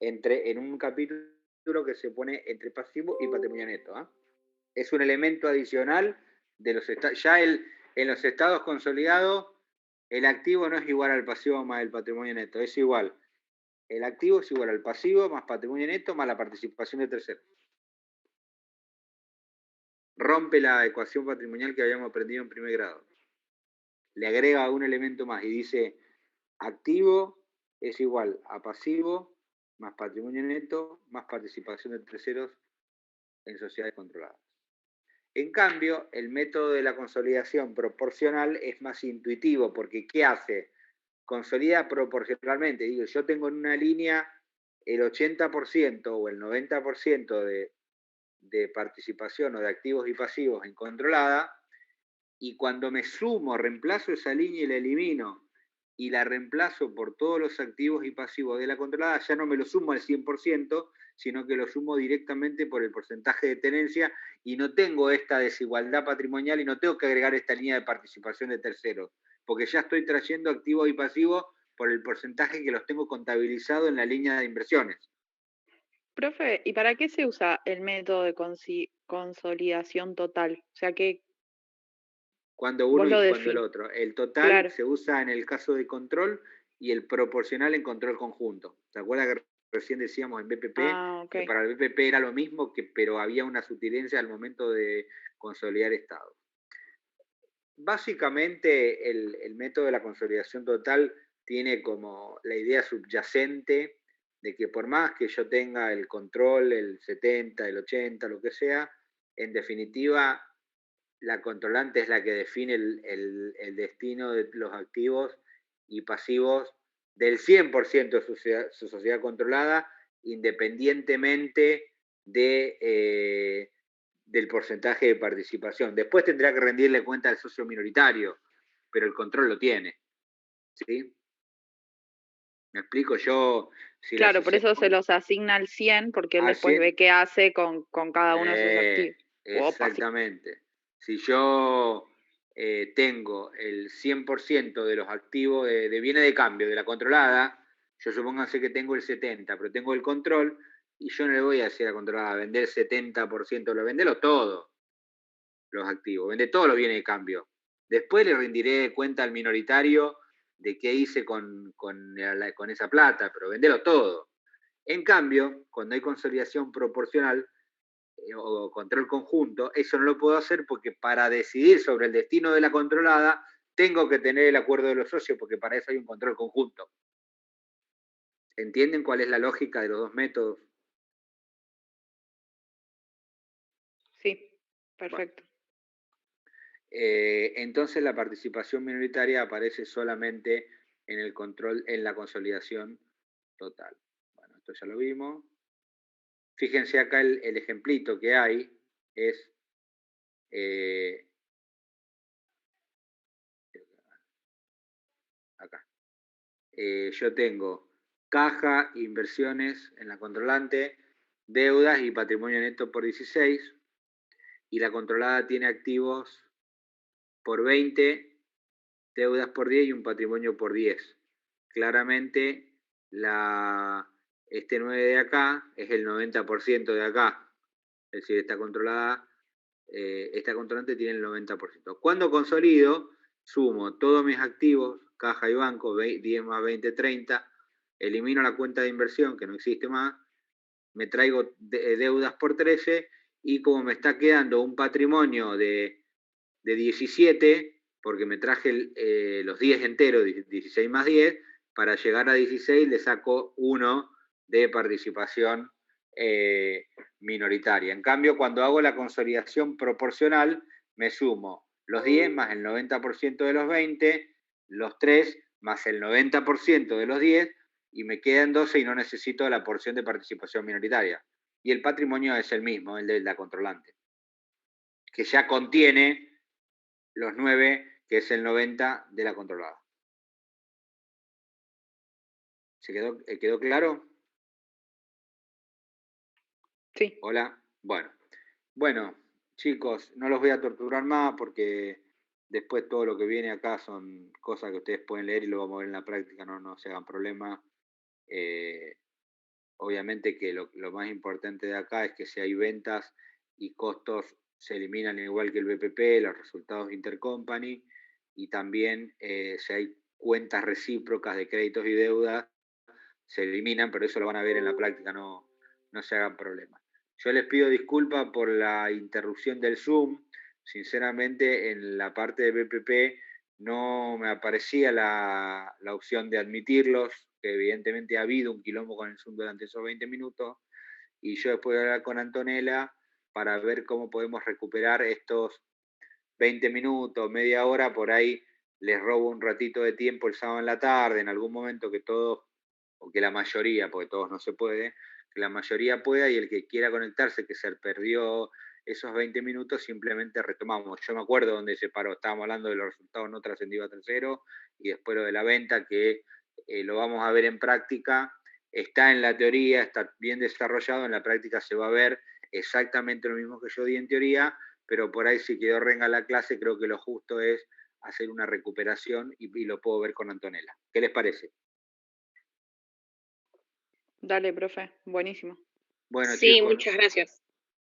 En un capítulo que se pone entre pasivo y patrimonio neto. ¿Eh? Es un elemento adicional de los estados. Ya en los estados consolidados, el activo no es igual al pasivo más el patrimonio neto, es igual. El activo es igual al pasivo más patrimonio neto más la participación de terceros. Rompe la ecuación patrimonial que habíamos aprendido en primer grado. Le agrega un elemento más y dice activo es igual a pasivo más patrimonio neto más participación de terceros en sociedades controladas. En cambio, el método de la consolidación proporcional es más intuitivo, porque ¿qué hace? Consolida proporcionalmente. Digo, yo tengo en una línea el 80% o el 90% de participación o de activos y pasivos en controlada, y cuando me sumo, reemplazo esa línea y la elimino, y la reemplazo por todos los activos y pasivos de la controlada, ya no me lo sumo al 100%, sino que lo sumo directamente por el porcentaje de tenencia, y no tengo esta desigualdad patrimonial y no tengo que agregar esta línea de participación de terceros, porque ya estoy trayendo activos y pasivos por el porcentaje que los tengo contabilizado en la línea de inversiones. Profe, ¿y para qué se usa el método de consolidación total? O sea, que cuando uno y cuando el otro. El total claro. se usa en el caso de control y el proporcional en control conjunto. ¿Te acuerdas que recién decíamos en BPP que para el BPP era lo mismo, pero había una sutilencia al momento de consolidar estados? Básicamente el método de la consolidación total tiene como la idea subyacente de que por más que yo tenga el control, el 70, el 80, lo que sea, en definitiva la controlante es la que define el destino de los activos y pasivos del 100% de su sociedad controlada, independientemente del porcentaje de participación. Después tendrá que rendirle cuenta al socio minoritario, pero el control lo tiene. ¿Sí? ¿Me explico? Yo... Si claro, por eso se los asigna al 100, porque él después 100, ve qué hace con cada uno de sus activos. Exactamente. Si yo tengo el 100% de los activos de bienes de cambio de la controlada, yo supónganse que tengo el 70%, pero tengo el control, y yo no le voy a decir a la controlada, vender el 70%, vendelo todo, los activos, vende todos los bienes de cambio. Después le rendiré cuenta al minoritario de qué hice con esa plata, pero vendelo todo. En cambio, cuando hay consolidación proporcional, o control conjunto, eso no lo puedo hacer porque para decidir sobre el destino de la controlada tengo que tener el acuerdo de los socios, porque para eso hay un control conjunto. ¿Entienden cuál es la lógica de los dos métodos? Sí, perfecto. Bueno. Entonces la participación minoritaria aparece solamente en el control, en la consolidación total. Bueno, esto ya lo vimos. Fíjense acá el ejemplito que hay es Acá. Yo tengo caja, inversiones en la controlante, deudas y patrimonio neto por 16, y la controlada tiene activos por 20, deudas por 10 y un patrimonio por 10. Claramente este 9 de acá es el 90% de acá, es decir, esta controlante tiene el 90%. Cuando consolido, sumo todos mis activos, caja y banco, 10 más 20, 30, elimino la cuenta de inversión que no existe más, me traigo deudas por 13 y como me está quedando un patrimonio de 17, porque me traje los 10 enteros, 16 más 10, para llegar a 16 le saco 1 de participación minoritaria. En cambio, cuando hago la consolidación proporcional, me sumo los 10 más el 90% de los 20, los 3 más el 90% de los 10, y me quedan 12 y no necesito la porción de participación minoritaria. Y el patrimonio es el mismo, el de la controlante, que ya contiene los 9, que es el 90 de la controlada. ¿Se quedó claro? Sí. Hola. Bueno, chicos, no los voy a torturar más porque después todo lo que viene acá son cosas que ustedes pueden leer y lo vamos a ver en la práctica, no se hagan problema. Obviamente que lo más importante de acá es que si hay ventas y costos se eliminan igual que el BPP, los resultados intercompany, y también si hay cuentas recíprocas de créditos y deudas se eliminan, pero eso lo van a ver en la práctica, no se hagan problema. Yo les pido disculpas por la interrupción del Zoom. Sinceramente, en la parte de BPP no me aparecía la opción de admitirlos, que evidentemente ha habido un quilombo con el Zoom durante esos 20 minutos, y yo después voy a hablar con Antonella para ver cómo podemos recuperar estos 20 minutos, media hora, por ahí les robo un ratito de tiempo el sábado en la tarde, en algún momento que todos, o que la mayoría, porque todos no se puede, que la mayoría pueda, y el que quiera conectarse, que se perdió esos 20 minutos, simplemente retomamos. Yo me acuerdo donde se paró, estábamos hablando de los resultados no trascendidos a tercero, y después lo de la venta, que lo vamos a ver en práctica, está en la teoría, está bien desarrollado, en la práctica se va a ver exactamente lo mismo que yo di en teoría, pero por ahí si quedó renga la clase, creo que lo justo es hacer una recuperación y lo puedo ver con Antonella. ¿Qué les parece? Dale, profe, buenísimo. Bueno, sí, chicos, muchas gracias.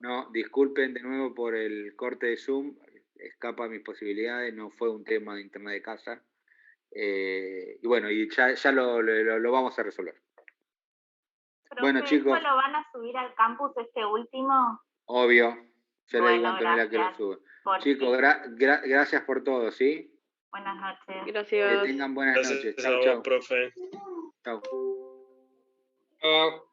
No, disculpen de nuevo por el corte de Zoom, escapa a mis posibilidades, no fue un tema de internet de casa. Y bueno, y ya lo vamos a resolver. Profe, bueno, chicos. ¿lo van a subir al campus este último? Obvio, yo le digo a Antonella que lo sube. Chicos, gracias por todo, ¿sí? Buenas noches. Gracias. Que tengan buenas noches. Chao, profe. Chao. Chao.